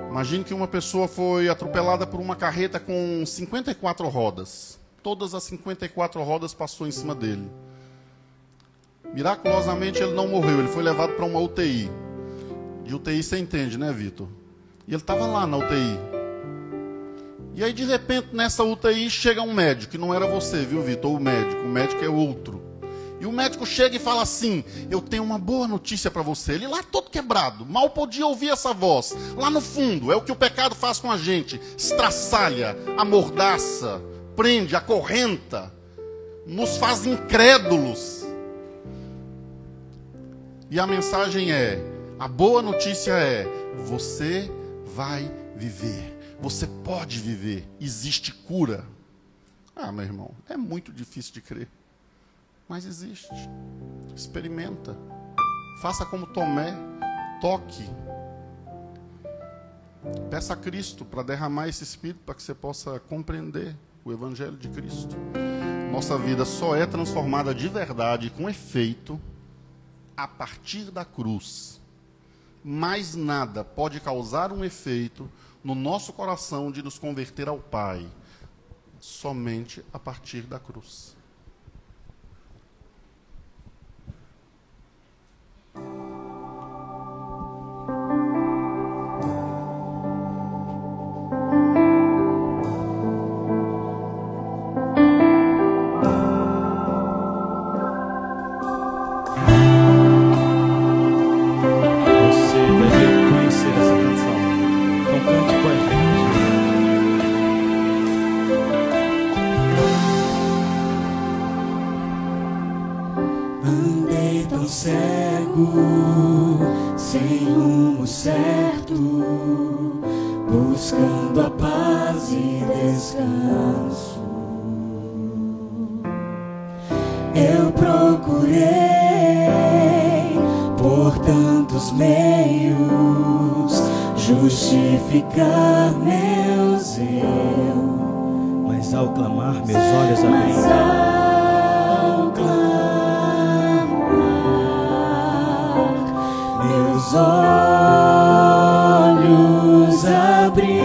Imagine que uma pessoa foi atropelada por uma carreta com 54 rodas. Todas as 54 rodas passou em cima dele. Miraculosamente ele não morreu, ele foi levado para uma UTI. De UTI você entende, né, Vitor? E ele estava lá na UTI. E aí, de repente, nessa UTI, chega um médico, que não era você, viu, Vitor? O médico é outro. E o médico chega e fala assim, eu tenho uma boa notícia para você. Ele lá todo quebrado, mal podia ouvir essa voz. Lá no fundo, é o que o pecado faz com a gente. Estraçalha, amordaça, prende, acorrenta, nos faz incrédulos. E a mensagem é, a boa notícia é, você vai viver. Você pode viver. Existe cura. Ah, meu irmão, é muito difícil de crer. Mas existe. Experimenta. Faça como Tomé. Toque. Peça a Cristo para derramar esse Espírito para que você possa compreender o Evangelho de Cristo. Nossa vida só é transformada de verdade, com efeito, a partir da cruz. Mais nada pode causar um efeito no nosso coração de nos converter ao Pai, somente a partir da cruz. sem rumo certo, buscando a paz e descanso. Eu procurei por tantos meios justificar meu zelo, Mas ao clamar, meus olhos abri. mas ao clamar, meus olhos abri,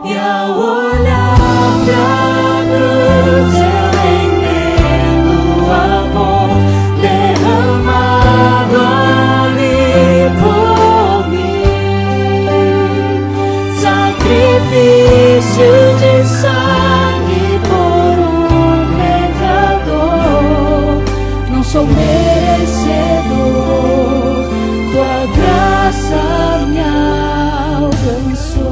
e ao olhar pra cruz eu entendo o amor derramado ali por mim, sacrifício de sangue por um pecador. Não sou merecedor, tua graça me alcançou.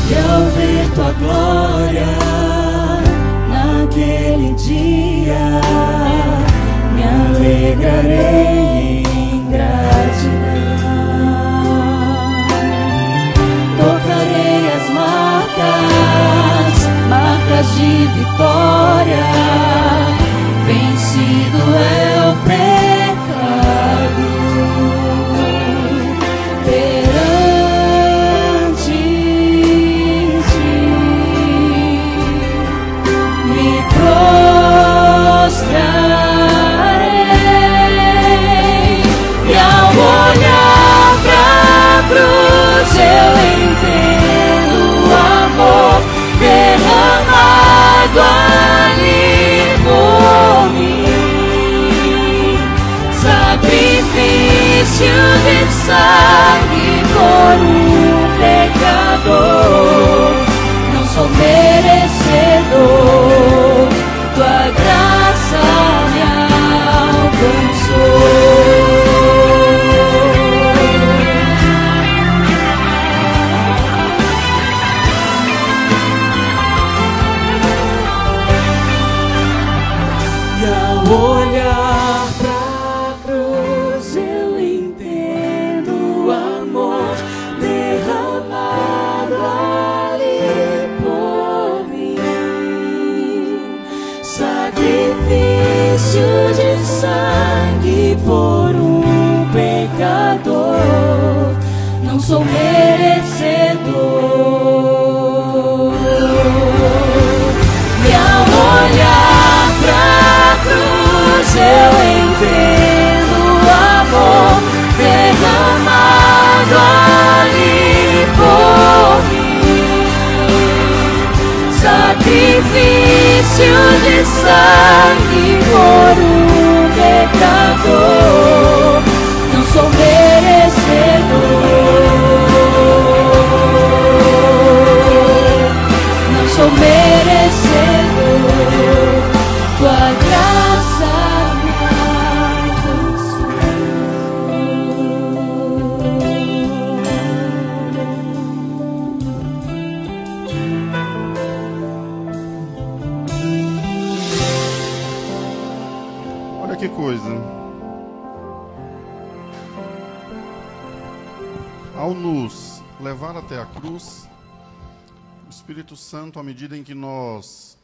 E ao ver tua glória naquele dia, me alegrarei em gratidão. Tocarei as marcas de vitória. Vencido é o pecado. Perante ti me prostrarei, e ao olhar pra cruz eu entendo o amor derramado ali por mim, sacrifício de sangue por um pecador. Não sou merecedor, tua graça me alcançou. E ao olhar pra cruz eu entendo o amor derramado ali por mim, sacrifício de sangue por um pecador. Não sou merecedor, e ao olhar pra cruz eu entendo o amor derramado ali por mim, sacrifício de sangue por um pecador. Não sou merecedor, não sou merecedor, tua graça me Olha que coisa. Ao nos levar até a cruz, o Espírito Santo, à medida em que nós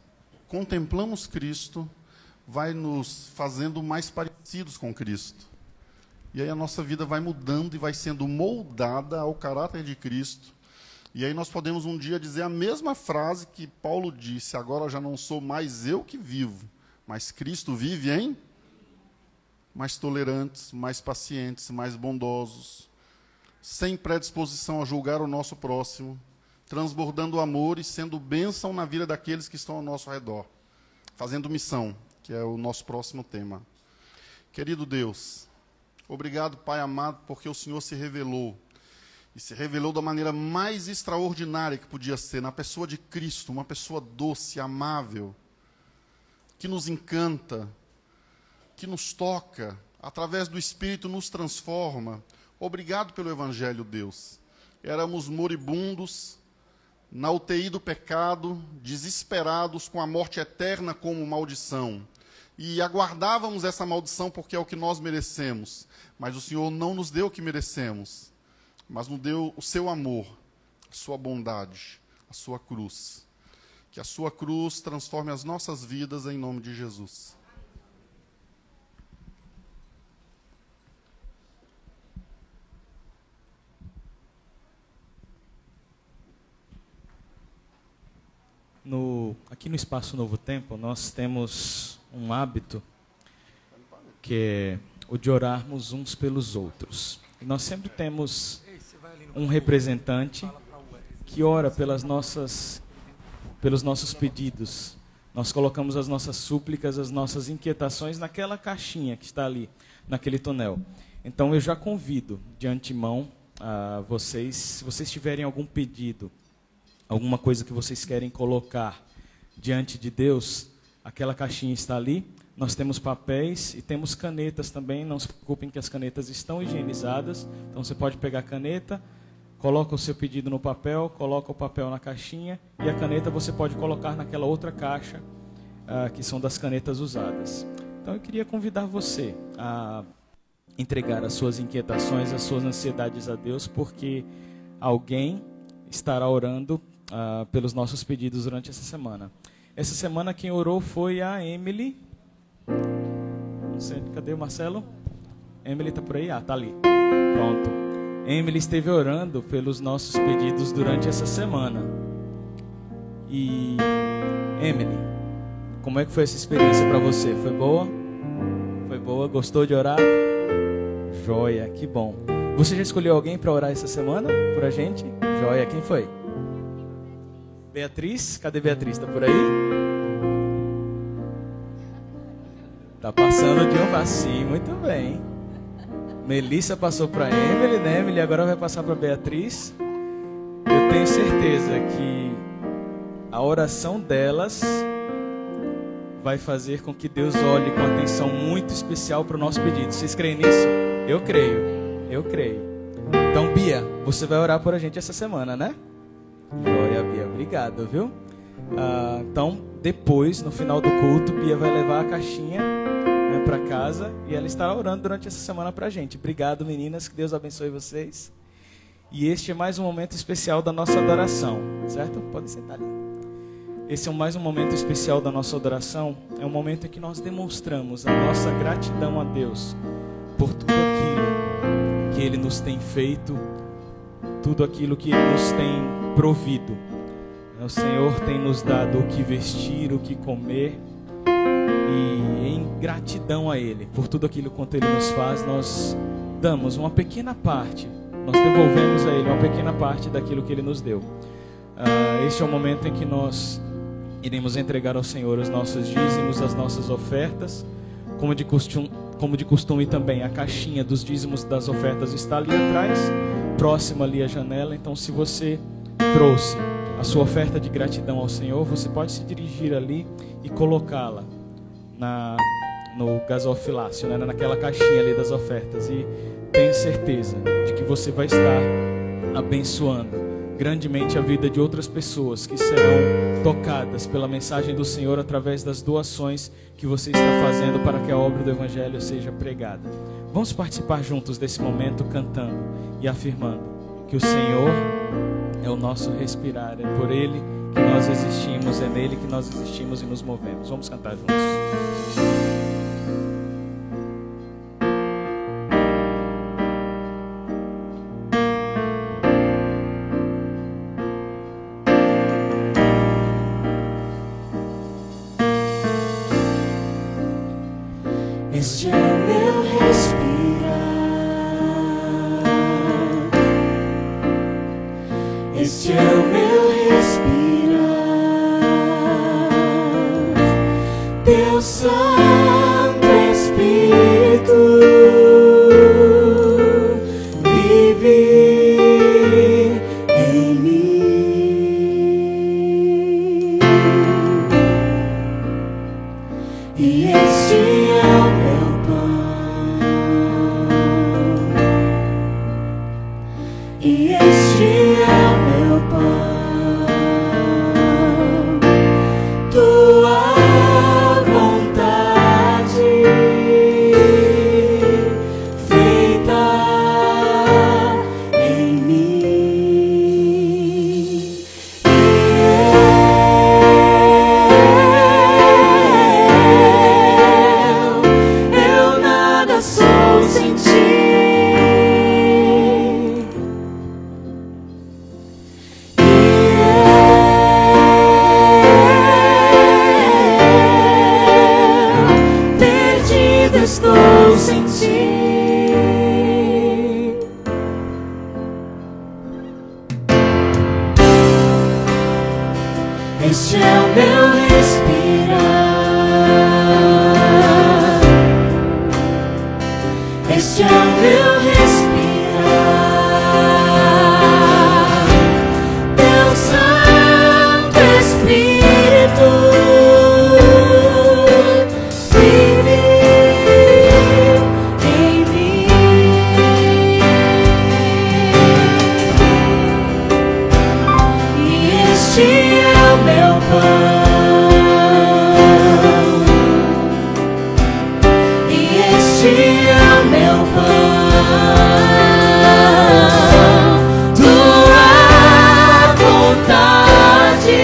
contemplamos Cristo, vai nos fazendo mais parecidos com Cristo. E aí a nossa vida vai mudando e vai sendo moldada ao caráter de Cristo. E aí nós podemos um dia dizer a mesma frase que Paulo disse: agora já não sou mais eu que vivo, mas Cristo vive em mais tolerantes, mais pacientes, mais bondosos, sem predisposição a julgar o nosso próximo, transbordando amor e sendo bênção na vida daqueles que estão ao nosso redor, fazendo missão, que é o nosso próximo tema. Querido Deus, obrigado, Pai amado, porque o Senhor se revelou, e se revelou da maneira mais extraordinária que podia ser, na pessoa de Cristo, uma pessoa doce, amável, que nos encanta, que nos toca, através do Espírito, nos transforma. Obrigado pelo Evangelho, Deus. Éramos moribundos, na UTI do pecado, desesperados, com a morte eterna como maldição. E aguardávamos essa maldição porque é o que nós merecemos. Mas o Senhor não nos deu o que merecemos, mas nos deu o seu amor, a sua bondade, a sua cruz. Que a sua cruz transforme as nossas vidas em nome de Jesus. Aqui no Espaço Novo Tempo, nós temos um hábito que é o de orarmos uns pelos outros. E nós sempre temos um representante que ora pelos nossos pedidos. Nós colocamos as nossas súplicas, as nossas inquietações naquela caixinha que está ali, naquele tonel. Então eu já convido de antemão a vocês, se vocês tiverem algum pedido, alguma coisa que vocês querem colocar diante de Deus, aquela caixinha está ali. Nós temos papéis e temos canetas também. Não se preocupem que as canetas estão higienizadas. Então você pode pegar a caneta, coloca o seu pedido no papel, coloca o papel na caixinha e a caneta você pode colocar naquela outra caixa, que são das canetas usadas. Então eu queria convidar você a entregar as suas inquietações, as suas ansiedades a Deus, porque alguém estará orando pelos nossos pedidos durante essa semana. Essa semana quem orou foi a Emily. Não sei, cadê o Marcelo? Emily está por aí? Está ali. Pronto. Emily esteve orando pelos nossos pedidos durante essa semana. E Emily, como é que foi essa experiência para você? Foi boa? Foi boa? Gostou de orar? Joia, que bom. Você já escolheu alguém para orar essa semana por a gente? Joia, quem foi? Beatriz? Cadê Beatriz? Está por aí? Tá passando de um passinho, muito bem. Melissa passou para Emily, né? Emily agora vai passar para Beatriz. Eu tenho certeza que a oração delas vai fazer com que Deus olhe com atenção muito especial para o nosso pedido. Vocês creem nisso? Eu creio, eu creio. Então, Bia, você vai orar por a gente essa semana, né? Glória, Bia, obrigado, viu? Então, depois, no final do culto, Bia vai levar a caixinha para casa e ela estará orando durante essa semana para a gente. Obrigado, meninas, que Deus abençoe vocês. E este é mais um momento especial da nossa adoração, certo? Pode sentar ali. Esse é mais um momento especial da nossa adoração. É um momento em que nós demonstramos a nossa gratidão a Deus por tudo aquilo que Ele nos tem feito, tudo aquilo que Ele nos tem provido. O Senhor tem nos dado o que vestir, o que comer, e em gratidão a Ele por tudo aquilo quanto Ele nos faz, nós damos uma pequena parte, nós devolvemos a Ele uma pequena parte daquilo que Ele nos deu. Este é o momento em que nós iremos entregar ao Senhor os nossos dízimos, as nossas ofertas. Como de costume também, a caixinha dos dízimos das ofertas está ali atrás, próxima ali à janela. Então, se você trouxe a sua oferta de gratidão ao Senhor, você pode se dirigir ali e colocá-la no gasofilácio, né? Naquela caixinha ali das ofertas. E tenho certeza de que você vai estar abençoando grandemente a vida de outras pessoas que serão tocadas pela mensagem do Senhor através das doações que você está fazendo para que a obra do Evangelho seja pregada. Vamos participar juntos desse momento cantando e afirmando que o Senhor é o nosso respirar, é por Ele que nós existimos, é nele que nós existimos e nos movemos. Vamos cantar juntos. Este é o meu respirar, este é o meu respirar, Teu Santo Espírito vive em mim, e este é o meu pão. Este é o meu respirar. Este é o meu respirar. Teu Santo Espírito vive em mim. E este é o meu pão. E este é o meu pão. Tua vontade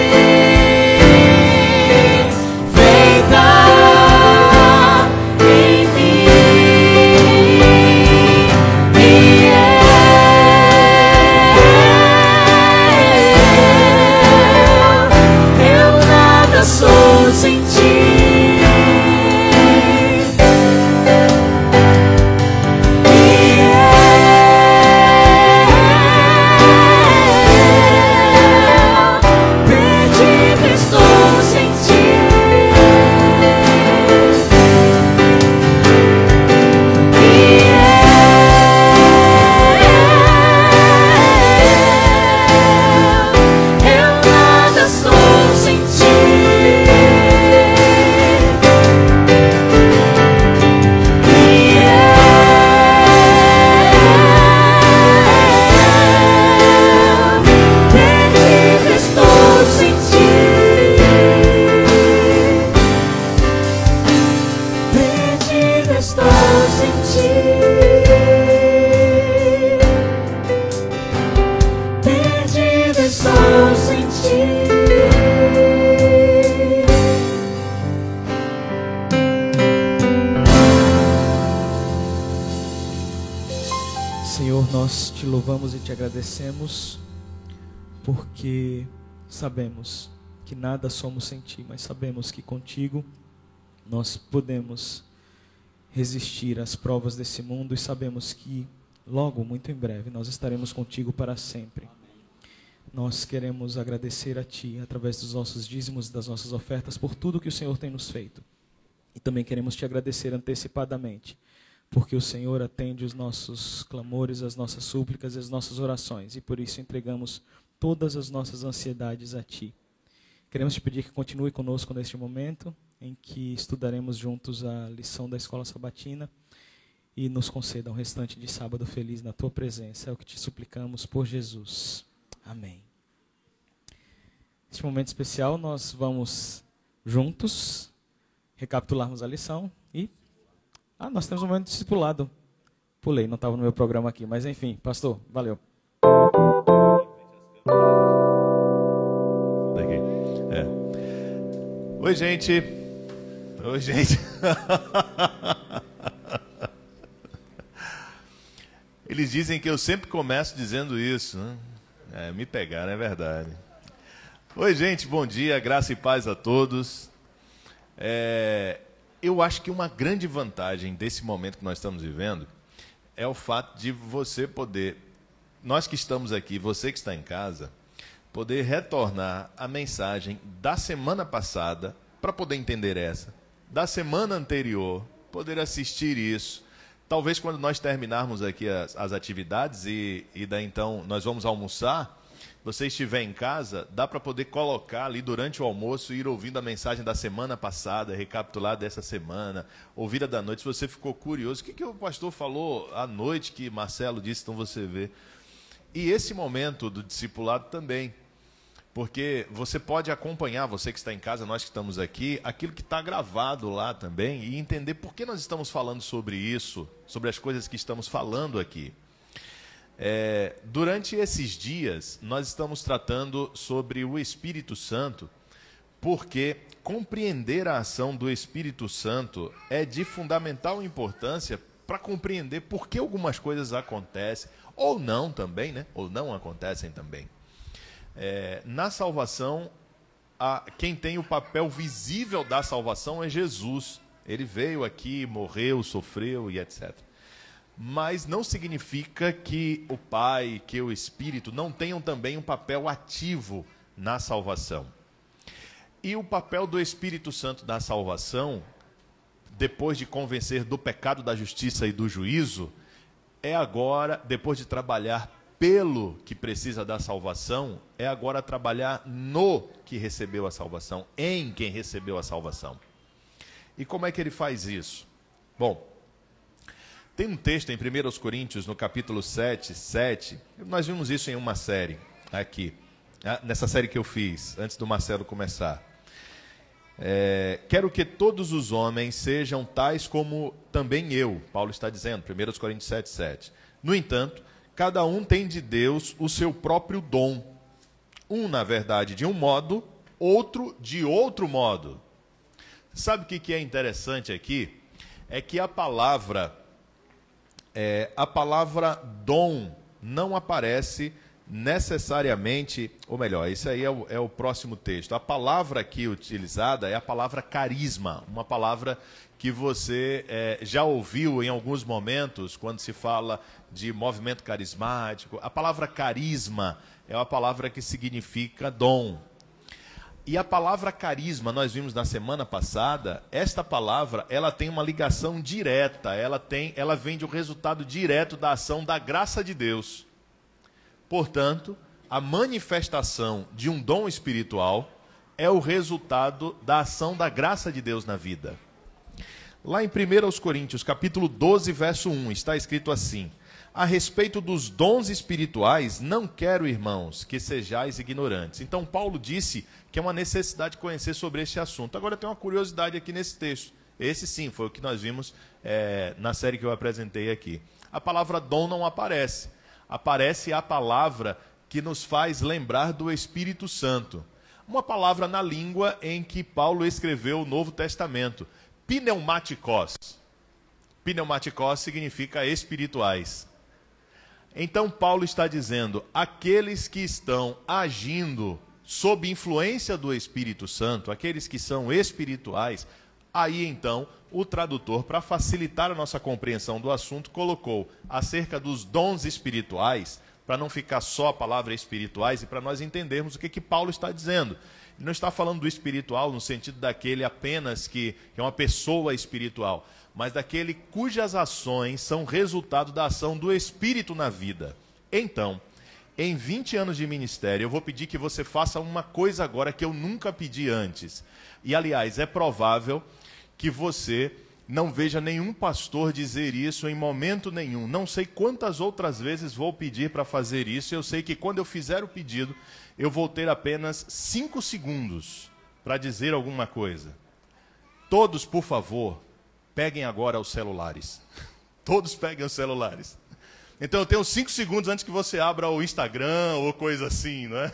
feita em mim. E eu nada sou sem ti. Perdido estou sem ti. Eu nada sou sem ti. Perdido estou sem ti. Perdido estou sem ti. Perdido estou sem ti. Senhor, nós te louvamos e te agradecemos, porque sabemos que nada somos sem ti, mas sabemos que contigo nós podemos resistir às provas desse mundo e sabemos que logo, muito em breve, nós estaremos contigo para sempre. Nós queremos agradecer a ti, através dos nossos dízimos e das nossas ofertas, por tudo que o Senhor tem nos feito. E também queremos te agradecer antecipadamente, porque o Senhor atende os nossos clamores, as nossas súplicas e as nossas orações, e por isso entregamos todas as nossas ansiedades a ti. Queremos te pedir que continue conosco neste momento, em que estudaremos juntos a lição da Escola Sabatina, e nos conceda um restante de sábado feliz na tua presença. É o que te suplicamos por Jesus. Amém. Neste momento especial, nós vamos juntos recapitularmos a lição e... nós temos um momento de discipulado. Pulei, não estava no meu programa aqui, mas enfim, pastor, valeu. Oi, gente. Oi, gente. Eles dizem que eu sempre começo dizendo isso, né? Me pegaram, é verdade. Oi, gente, bom dia, graça e paz a todos. Eu acho que uma grande vantagem desse momento que nós estamos vivendo é o fato de você poder, nós que estamos aqui, você que está em casa, poder retornar a mensagem da semana passada para poder entender essa, da semana anterior, poder assistir isso. Talvez quando nós terminarmos aqui as atividades e daí então nós vamos almoçar, você estiver em casa, dá para poder colocar ali durante o almoço e ir ouvindo a mensagem da semana passada, recapitular dessa semana, ouvir a da noite. Se você ficou curioso, o que o pastor falou à noite que Marcelo disse, então você vê. E esse momento do discipulado também, porque você pode acompanhar, você que está em casa, nós que estamos aqui, aquilo que está gravado lá também e entender por que nós estamos falando sobre isso, sobre as coisas que estamos falando aqui. Durante esses dias, nós estamos tratando sobre o Espírito Santo, porque compreender a ação do Espírito Santo é de fundamental importância para compreender por que algumas coisas acontecem, ou não também, né? Ou não acontecem também. Na salvação, quem tem o papel visível da salvação é Jesus. Ele veio aqui, morreu, sofreu e etc. Mas não significa que o Pai, que o Espírito não tenham também um papel ativo na salvação. E o papel do Espírito Santo da salvação, depois de convencer do pecado, da justiça e do juízo, é agora, depois de trabalhar pelo que precisa da salvação, é agora trabalhar no que recebeu a salvação, em quem recebeu a salvação. E como é que ele faz isso? Bom, tem um texto em 1 Coríntios, no capítulo 7, nós vimos isso em uma série aqui, nessa série que eu fiz, antes do Marcelo começar. Quero que todos os homens sejam tais como também eu, Paulo está dizendo, 1 Coríntios 7. No entanto, cada um tem de Deus o seu próprio dom. Um, na verdade, de um modo, outro de outro modo. Sabe o que é interessante aqui? É que a palavra dom não aparece necessariamente, ou melhor, isso aí é o próximo texto. A palavra aqui utilizada é a palavra carisma, uma palavra que você já ouviu em alguns momentos, quando se fala de movimento carismático. A palavra carisma é uma palavra que significa dom. E a palavra carisma, nós vimos na semana passada, esta palavra, ela tem uma ligação direta, ela vem de um resultado direto da ação da graça de Deus. Portanto, a manifestação de um dom espiritual é o resultado da ação da graça de Deus na vida. Lá em 1 Coríntios, capítulo 12, verso 1, está escrito assim: a respeito dos dons espirituais, não quero, irmãos, que sejais ignorantes. Então, Paulo disse que é uma necessidade de conhecer sobre este assunto. Agora, tem uma curiosidade aqui nesse texto. Esse sim, foi o que nós vimos na série que eu apresentei aqui. A palavra dom não aparece. Aparece a palavra que nos faz lembrar do Espírito Santo. Uma palavra na língua em que Paulo escreveu o Novo Testamento. Pneumatikos. Pneumatikos significa espirituais. Então Paulo está dizendo, aqueles que estão agindo sob influência do Espírito Santo, aqueles que são espirituais, aí então o tradutor, para facilitar a nossa compreensão do assunto, colocou acerca dos dons espirituais, para não ficar só a palavra espirituais e para nós entendermos o que Paulo está dizendo. Ele não está falando do espiritual no sentido daquele apenas que é uma pessoa espiritual, mas daquele cujas ações são resultado da ação do Espírito na vida. Então, em 20 anos de ministério, eu vou pedir que você faça uma coisa agora que eu nunca pedi antes. E, aliás, é provável que você não veja nenhum pastor dizer isso em momento nenhum. Não sei quantas outras vezes vou pedir para fazer isso. Eu sei que quando eu fizer o pedido, eu vou ter apenas 5 segundos para dizer alguma coisa. Todos, por favor, peguem agora os celulares. Todos peguem os celulares. Então eu tenho 5 segundos antes que você abra o Instagram ou coisa assim, não é?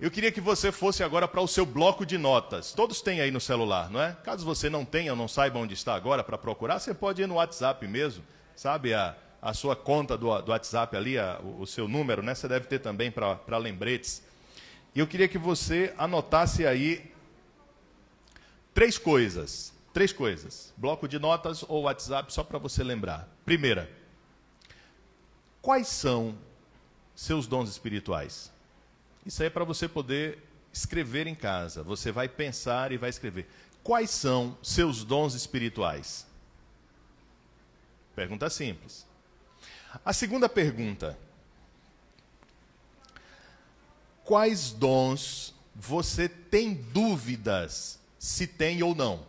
Eu queria que você fosse agora para o seu bloco de notas. Todos têm aí no celular, não é? Caso você não tenha ou não saiba onde está agora para procurar, você pode ir no WhatsApp mesmo. Sabe a sua conta do WhatsApp ali, o seu número, né? Você deve ter também para lembretes. E eu queria que você anotasse aí 3 coisas. 3 coisas. Bloco de notas ou WhatsApp, só para você lembrar. Primeira, quais são seus dons espirituais? Isso aí é para você poder escrever em casa. Você vai pensar e vai escrever. Quais são seus dons espirituais? Pergunta simples. A segunda pergunta. Quais dons você tem dúvidas se tem ou não?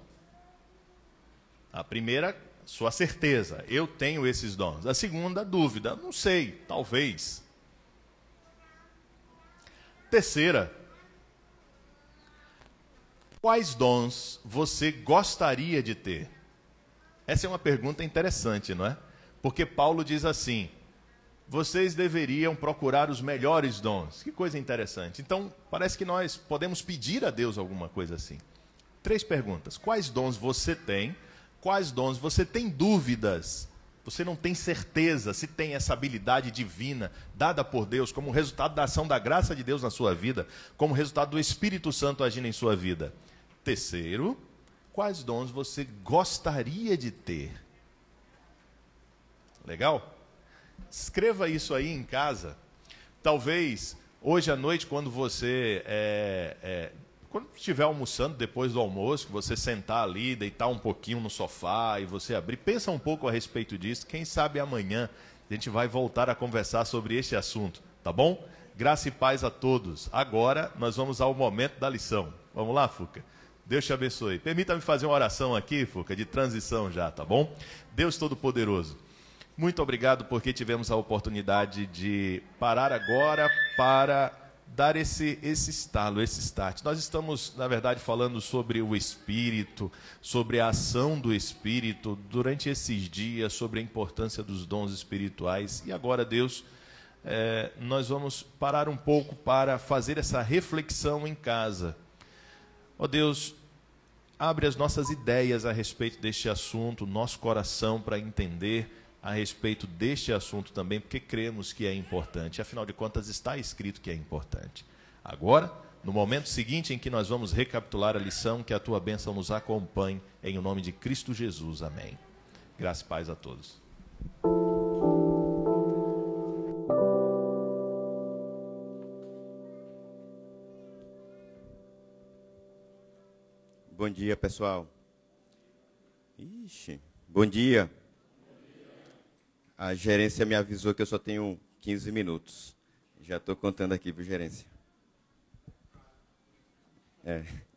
A primeira, sua certeza. Eu tenho esses dons. A segunda, dúvida. Não sei, talvez. Terceira, quais dons você gostaria de ter? Essa é uma pergunta interessante, não é? Porque Paulo diz assim, vocês deveriam procurar os melhores dons. Que coisa interessante. Então, parece que nós podemos pedir a Deus alguma coisa assim. 3 perguntas. Quais dons você tem? Quais dons você tem dúvidas? Você não tem certeza se tem essa habilidade divina dada por Deus como resultado da ação da graça de Deus na sua vida, como resultado do Espírito Santo agindo em sua vida. Terceiro, quais dons você gostaria de ter? Legal? Escreva isso aí em casa. Talvez Hoje à noite, quando você quando estiver almoçando, depois do almoço, você sentar ali, deitar um pouquinho no sofá e você abrir, pensa um pouco a respeito disso. Quem sabe amanhã a gente vai voltar a conversar sobre este assunto, tá bom? Graça e paz a todos. Agora nós vamos ao momento da lição. Vamos lá, Fuca? Deus te abençoe. Permita-me fazer uma oração aqui, Fuca, de transição já, tá bom? Deus Todo-Poderoso, muito obrigado porque tivemos a oportunidade de parar agora para dar esse estalo, esse start. Nós estamos, na verdade, falando sobre o Espírito, sobre a ação do Espírito durante esses dias, sobre a importância dos dons espirituais. E agora, Deus, nós vamos parar um pouco para fazer essa reflexão em casa. Ó Deus, abre as nossas ideias a respeito deste assunto, nosso coração para entender a respeito deste assunto também, porque cremos que é importante. Afinal de contas, está escrito que é importante. Agora, no momento seguinte em que nós vamos recapitular a lição, que a tua bênção nos acompanhe, em o nome de Cristo Jesus. Amém. Graça e paz a todos. Bom dia, pessoal. Ixi, bom dia. A gerência me avisou que eu só tenho 15 minutos. Já estou contando aqui, viu, gerência?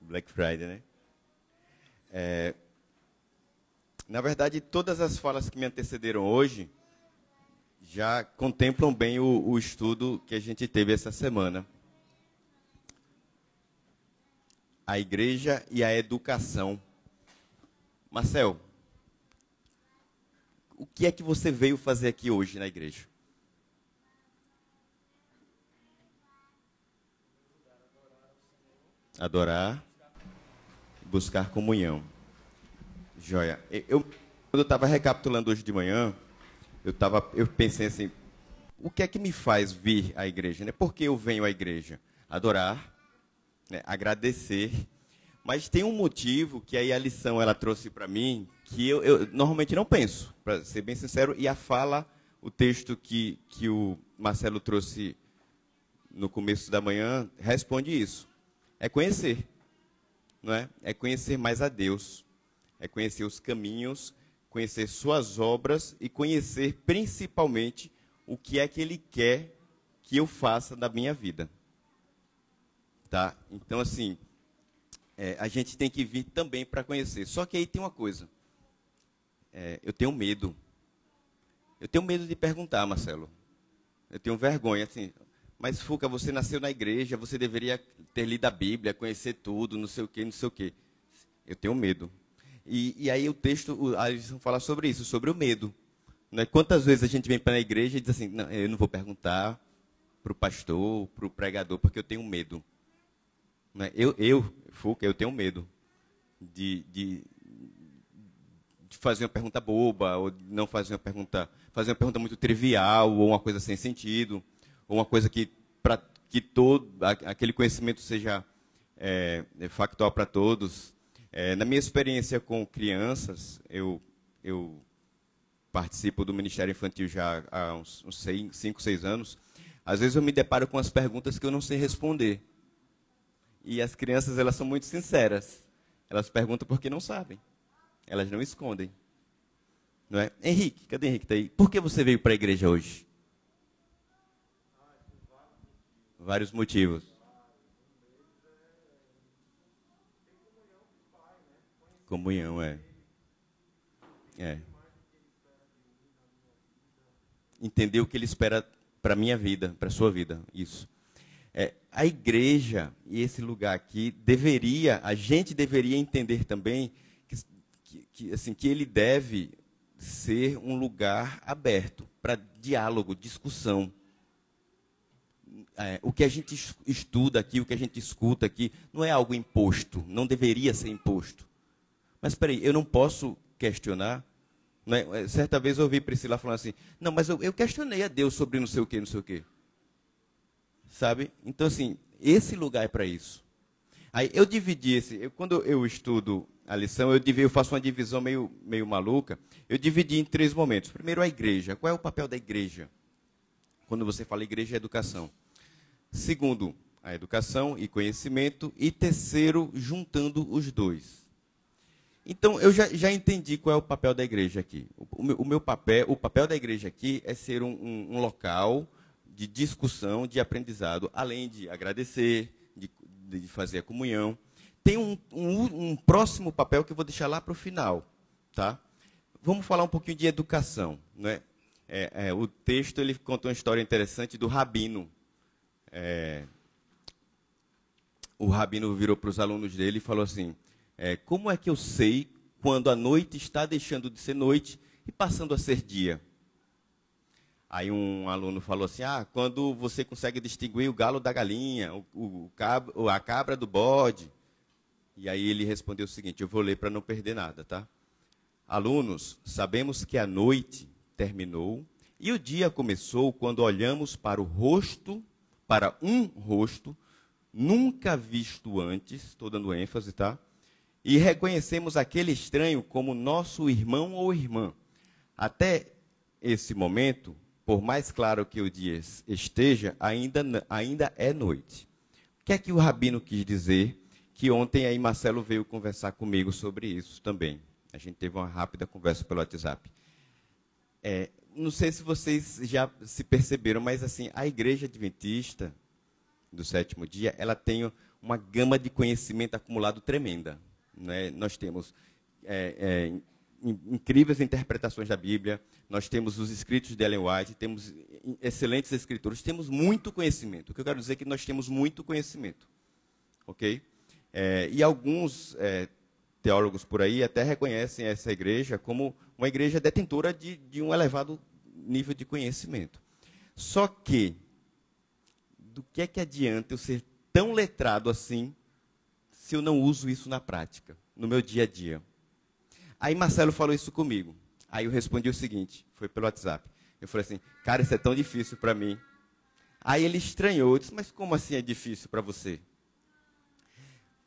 Black Friday, né? Na verdade, todas as falas que me antecederam hoje já contemplam bem o estudo que a gente teve essa semana. A igreja e a educação. Marcel, o que é que você veio fazer aqui hoje na igreja? Adorar, buscar comunhão. Joia. Quando eu estava recapitulando hoje de manhã, eu pensei assim, o que é que me faz vir à igreja? Né? Por que eu venho à igreja? Adorar, né? Agradecer. Mas tem um motivo que aí a lição ela trouxe para mim, que eu normalmente não penso, para ser bem sincero, e o texto que o Marcelo trouxe no começo da manhã, responde isso. É conhecer, não é? É conhecer mais a Deus, é conhecer os caminhos, conhecer suas obras e conhecer principalmente o que é que Ele quer que eu faça da minha vida. Tá? Então, assim, a gente tem que vir também para conhecer. Só que aí tem uma coisa. Eu tenho medo. Eu tenho medo de perguntar, Marcelo. Eu tenho vergonha, assim. Mas, Fuca, você nasceu na igreja, você deveria ter lido a Bíblia, conhecer tudo, não sei o quê, não sei o quê. Eu tenho medo. E aí o texto, a lição fala sobre isso, sobre o medo. Né? Quantas vezes a gente vem para a igreja e diz assim, não, eu não vou perguntar para o pastor, para o pregador, porque eu tenho medo. Né? Fuca, eu tenho medo de fazer uma pergunta boba, ou não fazer uma pergunta muito trivial, ou uma coisa sem sentido, ou uma coisa que para que todo aquele conhecimento seja factual para todos. Na minha experiência com crianças, eu participo do Ministério Infantil já há uns 5, 6 anos. Às vezes eu me deparo com as perguntas que eu não sei responder. E as crianças, elas são muito sinceras. Elas perguntam porque não sabem. Elas não escondem. Não é? Henrique, cadê Henrique? Tá aí. Por que você veio para a igreja hoje? Vários motivos. Comunhão, Entender o que Ele espera para a minha vida, para a sua vida. Isso. A igreja e esse lugar aqui a gente deveria entender também que ele deve ser um lugar aberto para diálogo, discussão. O que a gente estuda aqui, o que a gente escuta aqui, não é algo imposto, não deveria ser imposto. Mas espera aí, eu não posso questionar. Né? Certa vez eu ouvi Priscila falando assim, não, mas eu questionei a Deus sobre não sei o quê, não sei o quê. Sabe? Então, assim, esse lugar é para isso. Aí eu dividi quando eu estudo a lição, eu faço uma divisão meio maluca. Eu dividi em 3 momentos. Primeiro, a igreja. Qual é o papel da igreja? Quando você fala igreja, é educação. Segundo, a educação e conhecimento. E terceiro, juntando os dois. Então, eu já entendi qual é o papel da igreja aqui. O papel da igreja aqui é ser um local de discussão, de aprendizado, além de agradecer, de fazer a comunhão. Tem um próximo papel que eu vou deixar lá para o final. Tá? Vamos falar um pouquinho de educação. Né? O texto ele conta uma história interessante do rabino. O rabino virou para os alunos dele e falou assim, como é que eu sei quando a noite está deixando de ser noite e passando a ser dia? Aí um aluno falou assim, quando você consegue distinguir o galo da galinha, a cabra do bode. E aí ele respondeu o seguinte, eu vou ler para não perder nada, tá? Alunos, sabemos que a noite terminou e o dia começou quando olhamos para um rosto, nunca visto antes, estou dando ênfase, tá? E reconhecemos aquele estranho como nosso irmão ou irmã. Até esse momento, por mais claro que o dia esteja, ainda é noite. O que é que o rabino quis dizer? Que ontem aí Marcelo veio conversar comigo sobre isso também. A gente teve uma rápida conversa pelo WhatsApp. Não sei se vocês já se perceberam, mas assim, a Igreja Adventista do Sétimo Dia, ela tem uma gama de conhecimento acumulado tremenda. Né? Nós temos incríveis interpretações da Bíblia, nós temos os escritos de Ellen White, temos excelentes escritores, temos muito conhecimento. O que eu quero dizer é que nós temos muito conhecimento. Ok? E alguns teólogos por aí até reconhecem essa igreja como uma igreja detentora de um elevado nível de conhecimento. Só que, do que é que adianta eu ser tão letrado assim, se eu não uso isso na prática, no meu dia a dia? Aí Marcelo falou isso comigo. Aí eu respondi o seguinte, foi pelo WhatsApp. Eu falei assim, cara, isso é tão difícil para mim. Aí ele estranhou, eu disse, mas como assim é difícil para você?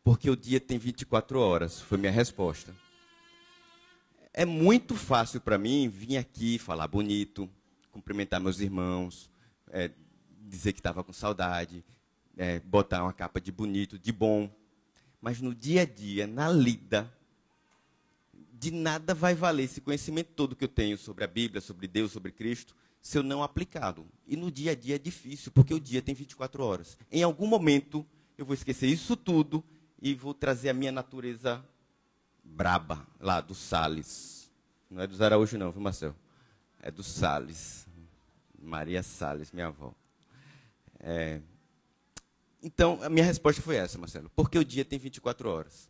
Porque o dia tem 24 horas, foi minha resposta. É muito fácil para mim vir aqui, falar bonito, cumprimentar meus irmãos, dizer que estava com saudade, botar uma capa de bonito, de bom. Mas no dia a dia, na lida, de nada vai valer esse conhecimento todo que eu tenho sobre a Bíblia, sobre Deus, sobre Cristo, se eu não aplicá-lo. E no dia a dia é difícil, porque o dia tem 24 horas. Em algum momento, eu vou esquecer isso tudo e vou trazer a minha natureza braba, lá do Salles. Não é dos Araújo não, viu, Marcelo? É do Salles. Maria Salles, minha avó. Então, a minha resposta foi essa, Marcelo. Porque o dia tem 24 horas.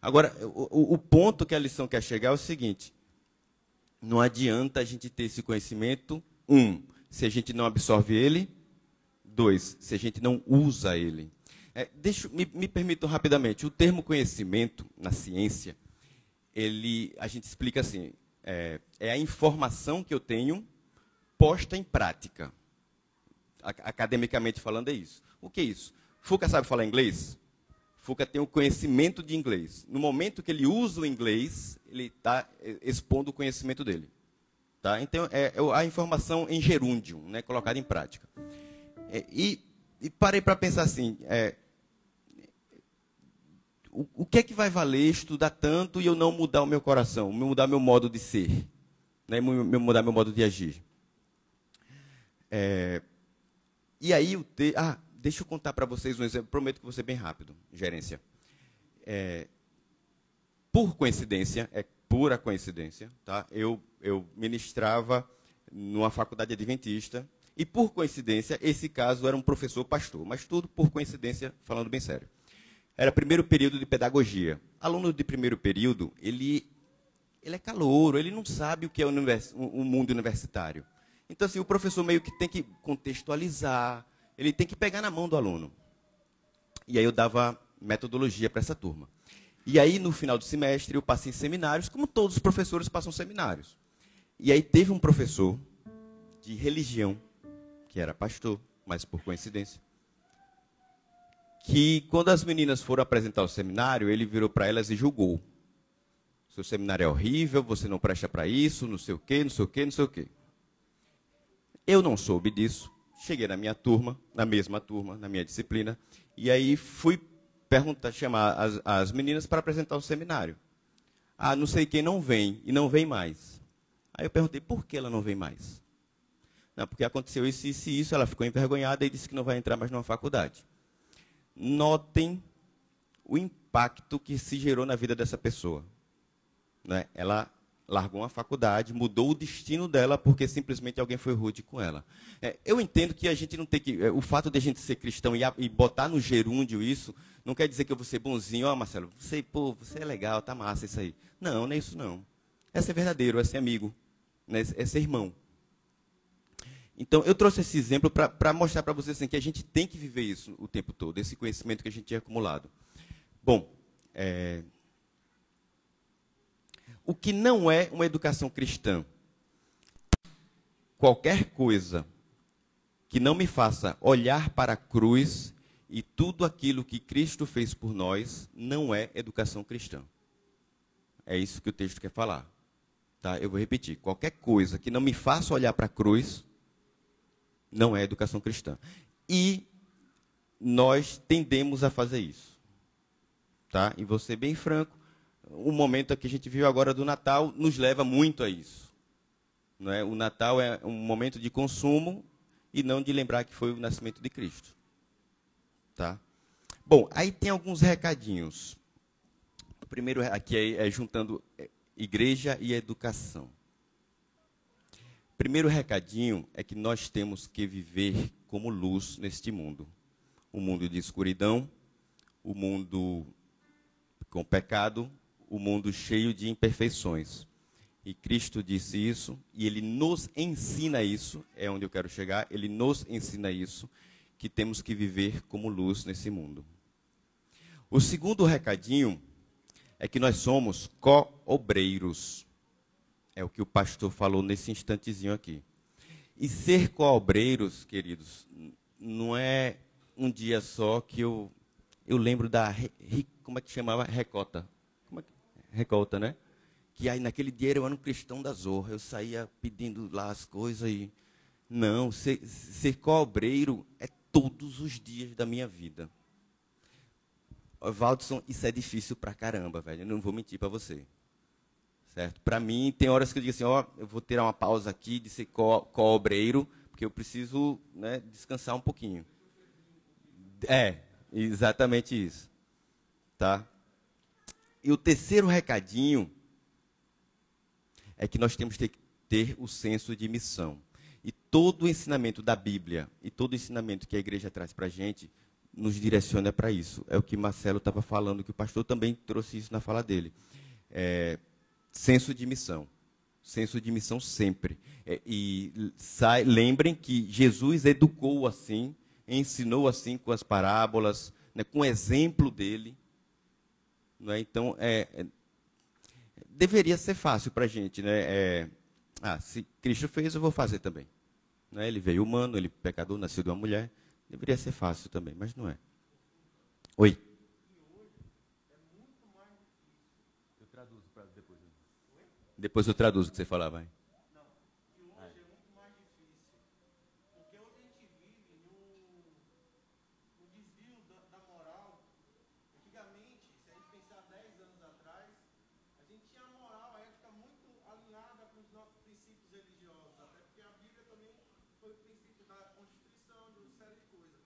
Agora, o ponto que a lição quer chegar é o seguinte. Não adianta a gente ter esse conhecimento, se a gente não absorve ele. 2, se a gente não usa ele. Me permitam rapidamente. O termo conhecimento, na ciência, a gente explica assim, é a informação que eu tenho posta em prática. Academicamente falando é isso. O que é isso? Fuca sabe falar inglês? Fuca tem o conhecimento de inglês. No momento que ele usa o inglês, ele está expondo o conhecimento dele. Tá? Então, é a informação em gerúndio, né, colocada em prática. E parei para pensar assim, o que é que vai valer estudar tanto e eu não mudar o meu coração, mudar meu modo de ser, né, mudar meu modo de agir? E aí, deixa eu contar para vocês um exemplo, prometo que vou ser bem rápido, gerência. Por coincidência, pura coincidência, tá? Eu ministrava numa faculdade adventista, e por coincidência, esse caso era um professor pastor, mas tudo por coincidência, falando bem sério. Era primeiro período de pedagogia. Aluno de primeiro período, ele é calouro, ele não sabe o que é o mundo universitário. Então, assim, o professor meio que tem que contextualizar, ele tem que pegar na mão do aluno. E aí eu dava metodologia para essa turma. E aí, no final do semestre, eu passei em seminários, como todos os professores passam seminários. E aí teve um professor de religião, que era pastor, mas por coincidência, que quando as meninas foram apresentar o seminário, ele virou para elas e julgou. Seu seminário é horrível, você não presta para isso, não sei o quê, não sei o quê, não sei o quê. Eu não soube disso, cheguei na minha turma, na mesma turma, na minha disciplina, e aí fui chamar as meninas para apresentar o seminário. Ah, não sei quem não vem, e não vem mais. Aí eu perguntei, por que ela não vem mais? Não, porque aconteceu isso, isso e isso, ela ficou envergonhada e disse que não vai entrar mais numa faculdade. Notem o impacto que se gerou na vida dessa pessoa. Né? Ela largou uma faculdade, mudou o destino dela porque simplesmente alguém foi rude com ela. Eu entendo que a gente não tem que... o fato de a gente ser cristão e botar no gerúndio isso, não quer dizer que eu vou ser bonzinho. Ó, Marcelo, você é legal, tá massa isso aí. Não, não é isso não. É ser verdadeiro, é ser amigo, né? É ser irmão. Então, eu trouxe esse exemplo para mostrar para vocês assim, que a gente tem que viver isso o tempo todo, esse conhecimento que a gente tinha acumulado. Bom, o que não é uma educação cristã? Qualquer coisa que não me faça olhar para a cruz e tudo aquilo que Cristo fez por nós, não é educação cristã. É isso que o texto quer falar. Tá? Eu vou repetir. Qualquer coisa que não me faça olhar para a cruz, não é educação cristã. E nós tendemos a fazer isso. Tá? E vou ser bem franco, o momento que a gente viu agora do Natal nos leva muito a isso. Não é? O Natal é um momento de consumo e não de lembrar que foi o nascimento de Cristo. Tá? Bom, aí tem alguns recadinhos. O primeiro aqui é juntando igreja e educação. O primeiro recadinho é que nós temos que viver como luz neste mundo. Um mundo de escuridão, o mundo com pecado, o mundo cheio de imperfeições. E Cristo disse isso, e Ele nos ensina isso, é onde eu quero chegar, Ele nos ensina isso, que temos que viver como luz nesse mundo. O segundo recadinho é que nós somos co-obreiros. É o que o pastor falou nesse instantezinho aqui. E ser co-obreiros, queridos, não é um dia só que eu lembro da, como é que chamava? Recolta, né? Que aí naquele dia eu era um cristão da zorra, eu saía pedindo lá as coisas e... Não, ser co-obreiro é todos os dias da minha vida. Valdson, isso é difícil pra caramba, velho, eu não vou mentir para você. Certo? Para mim, tem horas que eu digo assim, ó, eu vou tirar uma pausa aqui de ser co-obreiro, porque eu preciso, né, descansar um pouquinho. É, exatamente isso. Tá? E o terceiro recadinho é que nós temos que ter o senso de missão. E todo o ensinamento da Bíblia, e todo o ensinamento que a igreja traz para a gente, nos direciona para isso. É o que Marcelo estava falando, que o pastor também trouxe isso na fala dele. Senso de missão. Senso de missão sempre. Lembrem que Jesus educou assim, ensinou assim com as parábolas, né, com o exemplo dele. Não é? Então, deveria ser fácil para a gente. Né? Se Cristo fez, eu vou fazer também. Não é? Ele veio humano, ele pecador, nasceu de uma mulher. Deveria ser fácil também, mas não é. Oi. Eu traduzo para depois. Depois eu traduzo o que você falava. Hein? Não, e hoje é muito mais difícil. Porque hoje a gente vive no desvio da moral. Antigamente, se a gente pensar 10 anos atrás, a gente tinha a moral, a ética muito alinhada com os nossos princípios religiosos. Até porque a Bíblia também foi o princípio da Constituição, de uma série de coisas.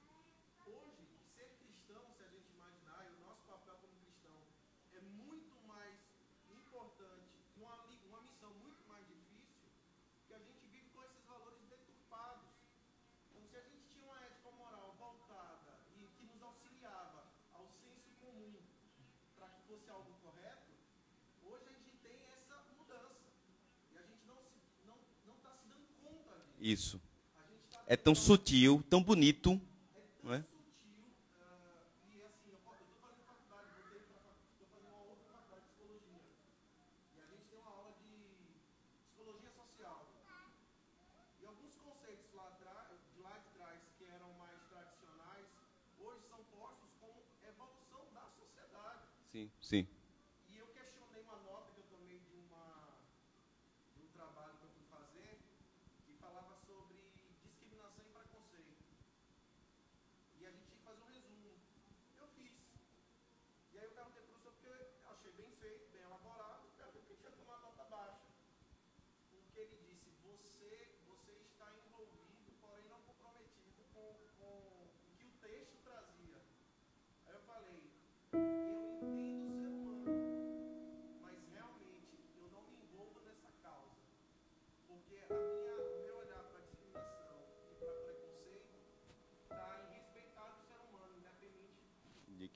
Hoje, ser cristão, se a gente imaginar, e o nosso papel como cristão é muito mais importante, uma missão muito mais difícil, que a gente vive com esses valores deturpados. Então, se a gente tinha uma ética moral voltada e que nos auxiliava ao senso comum para que fosse algo correto, hoje a gente tem essa mudança. E a gente não está se dando conta disso. Isso. É tão sutil, tão bonito. Não é? E assim, eu estou fazendo faculdade, estou fazendo uma outra faculdade de psicologia. E a gente tem uma aula de psicologia social. E alguns conceitos de lá de trás, que eram mais tradicionais, hoje são postos como evolução da sociedade. Sim, sim. E eu questionei uma nota que eu tomei de um trabalho que eu fui fazer, que falava sobre discriminação e preconceito.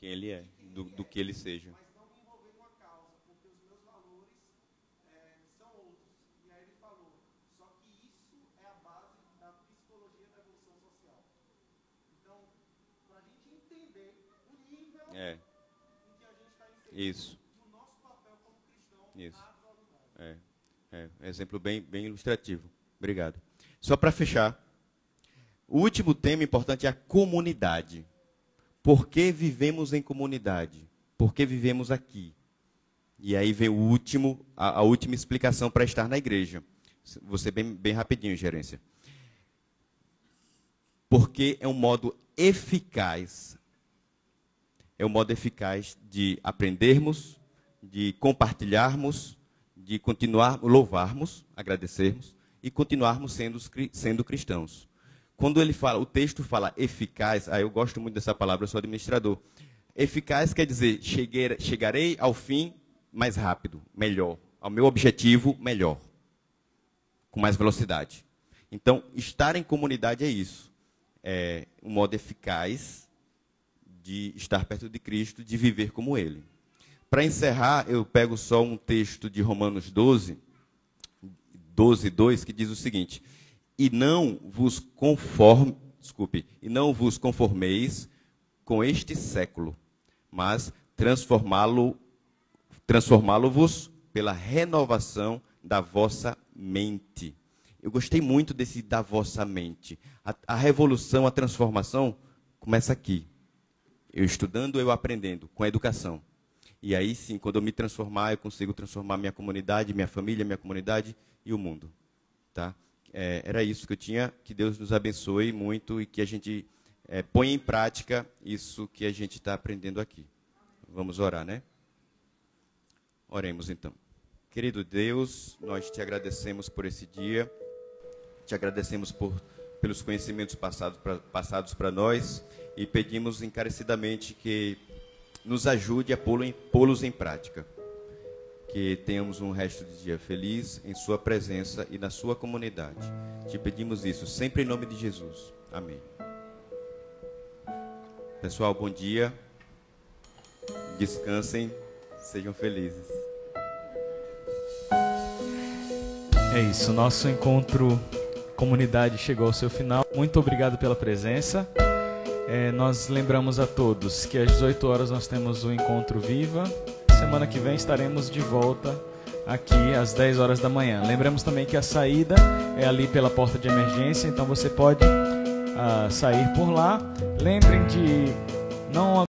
quem ele é, do que ele seja. Mas não me envolver com a causa, porque os meus valores são outros. E aí ele falou, só que isso é a base da psicologia da evolução social. Então, para a gente entender o nível em que a gente está inserido, Isso. e o nosso papel como cristão Isso. na atualidade. Exemplo bem ilustrativo. Obrigado. Só para fechar, o último tema importante é a comunidade. Por que vivemos em comunidade? Por que vivemos aqui? E aí vem a última explicação para estar na igreja. Vou ser bem rapidinho, gerência. Porque é um modo eficaz. É um modo eficaz de aprendermos, de compartilharmos, de continuar, louvarmos, agradecermos e continuarmos sendo cristãos. Quando ele fala, o texto fala eficaz, eu gosto muito dessa palavra, eu sou administrador. Eficaz quer dizer, chegarei ao fim mais rápido, melhor, ao meu objetivo melhor, com mais velocidade. Então, estar em comunidade é isso. É um modo eficaz de estar perto de Cristo, de viver como Ele. Para encerrar, eu pego só um texto de Romanos 12:2, que diz o seguinte: E não vos conformeis com este século, mas transformá-lo-vos pela renovação da vossa mente. Eu gostei muito desse da vossa mente. A revolução, a transformação começa aqui. Eu estudando, eu aprendendo, com a educação. E aí sim, quando eu me transformar, eu consigo transformar minha comunidade, minha família, minha comunidade e o mundo. Tá? Era isso que eu tinha. Que Deus nos abençoe muito e que a gente ponha em prática isso que a gente está aprendendo aqui. Vamos orar, né? Oremos então. Querido Deus, nós te agradecemos por esse dia. Te agradecemos pelos conhecimentos passados para nós e pedimos encarecidamente que nos ajude a pô-los em prática. Que tenhamos um resto de dia feliz em sua presença e na sua comunidade. Te pedimos isso sempre em nome de Jesus. Amém. Pessoal, bom dia. Descansem, sejam felizes. É isso, nosso encontro comunidade chegou ao seu final. Muito obrigado pela presença. Nós lembramos a todos que às 18 horas nós temos o Encontro Viva. Semana que vem estaremos de volta aqui às 10 horas da manhã. Lembramos também que a saída é ali pela porta de emergência, então você pode sair por lá. Lembrem de não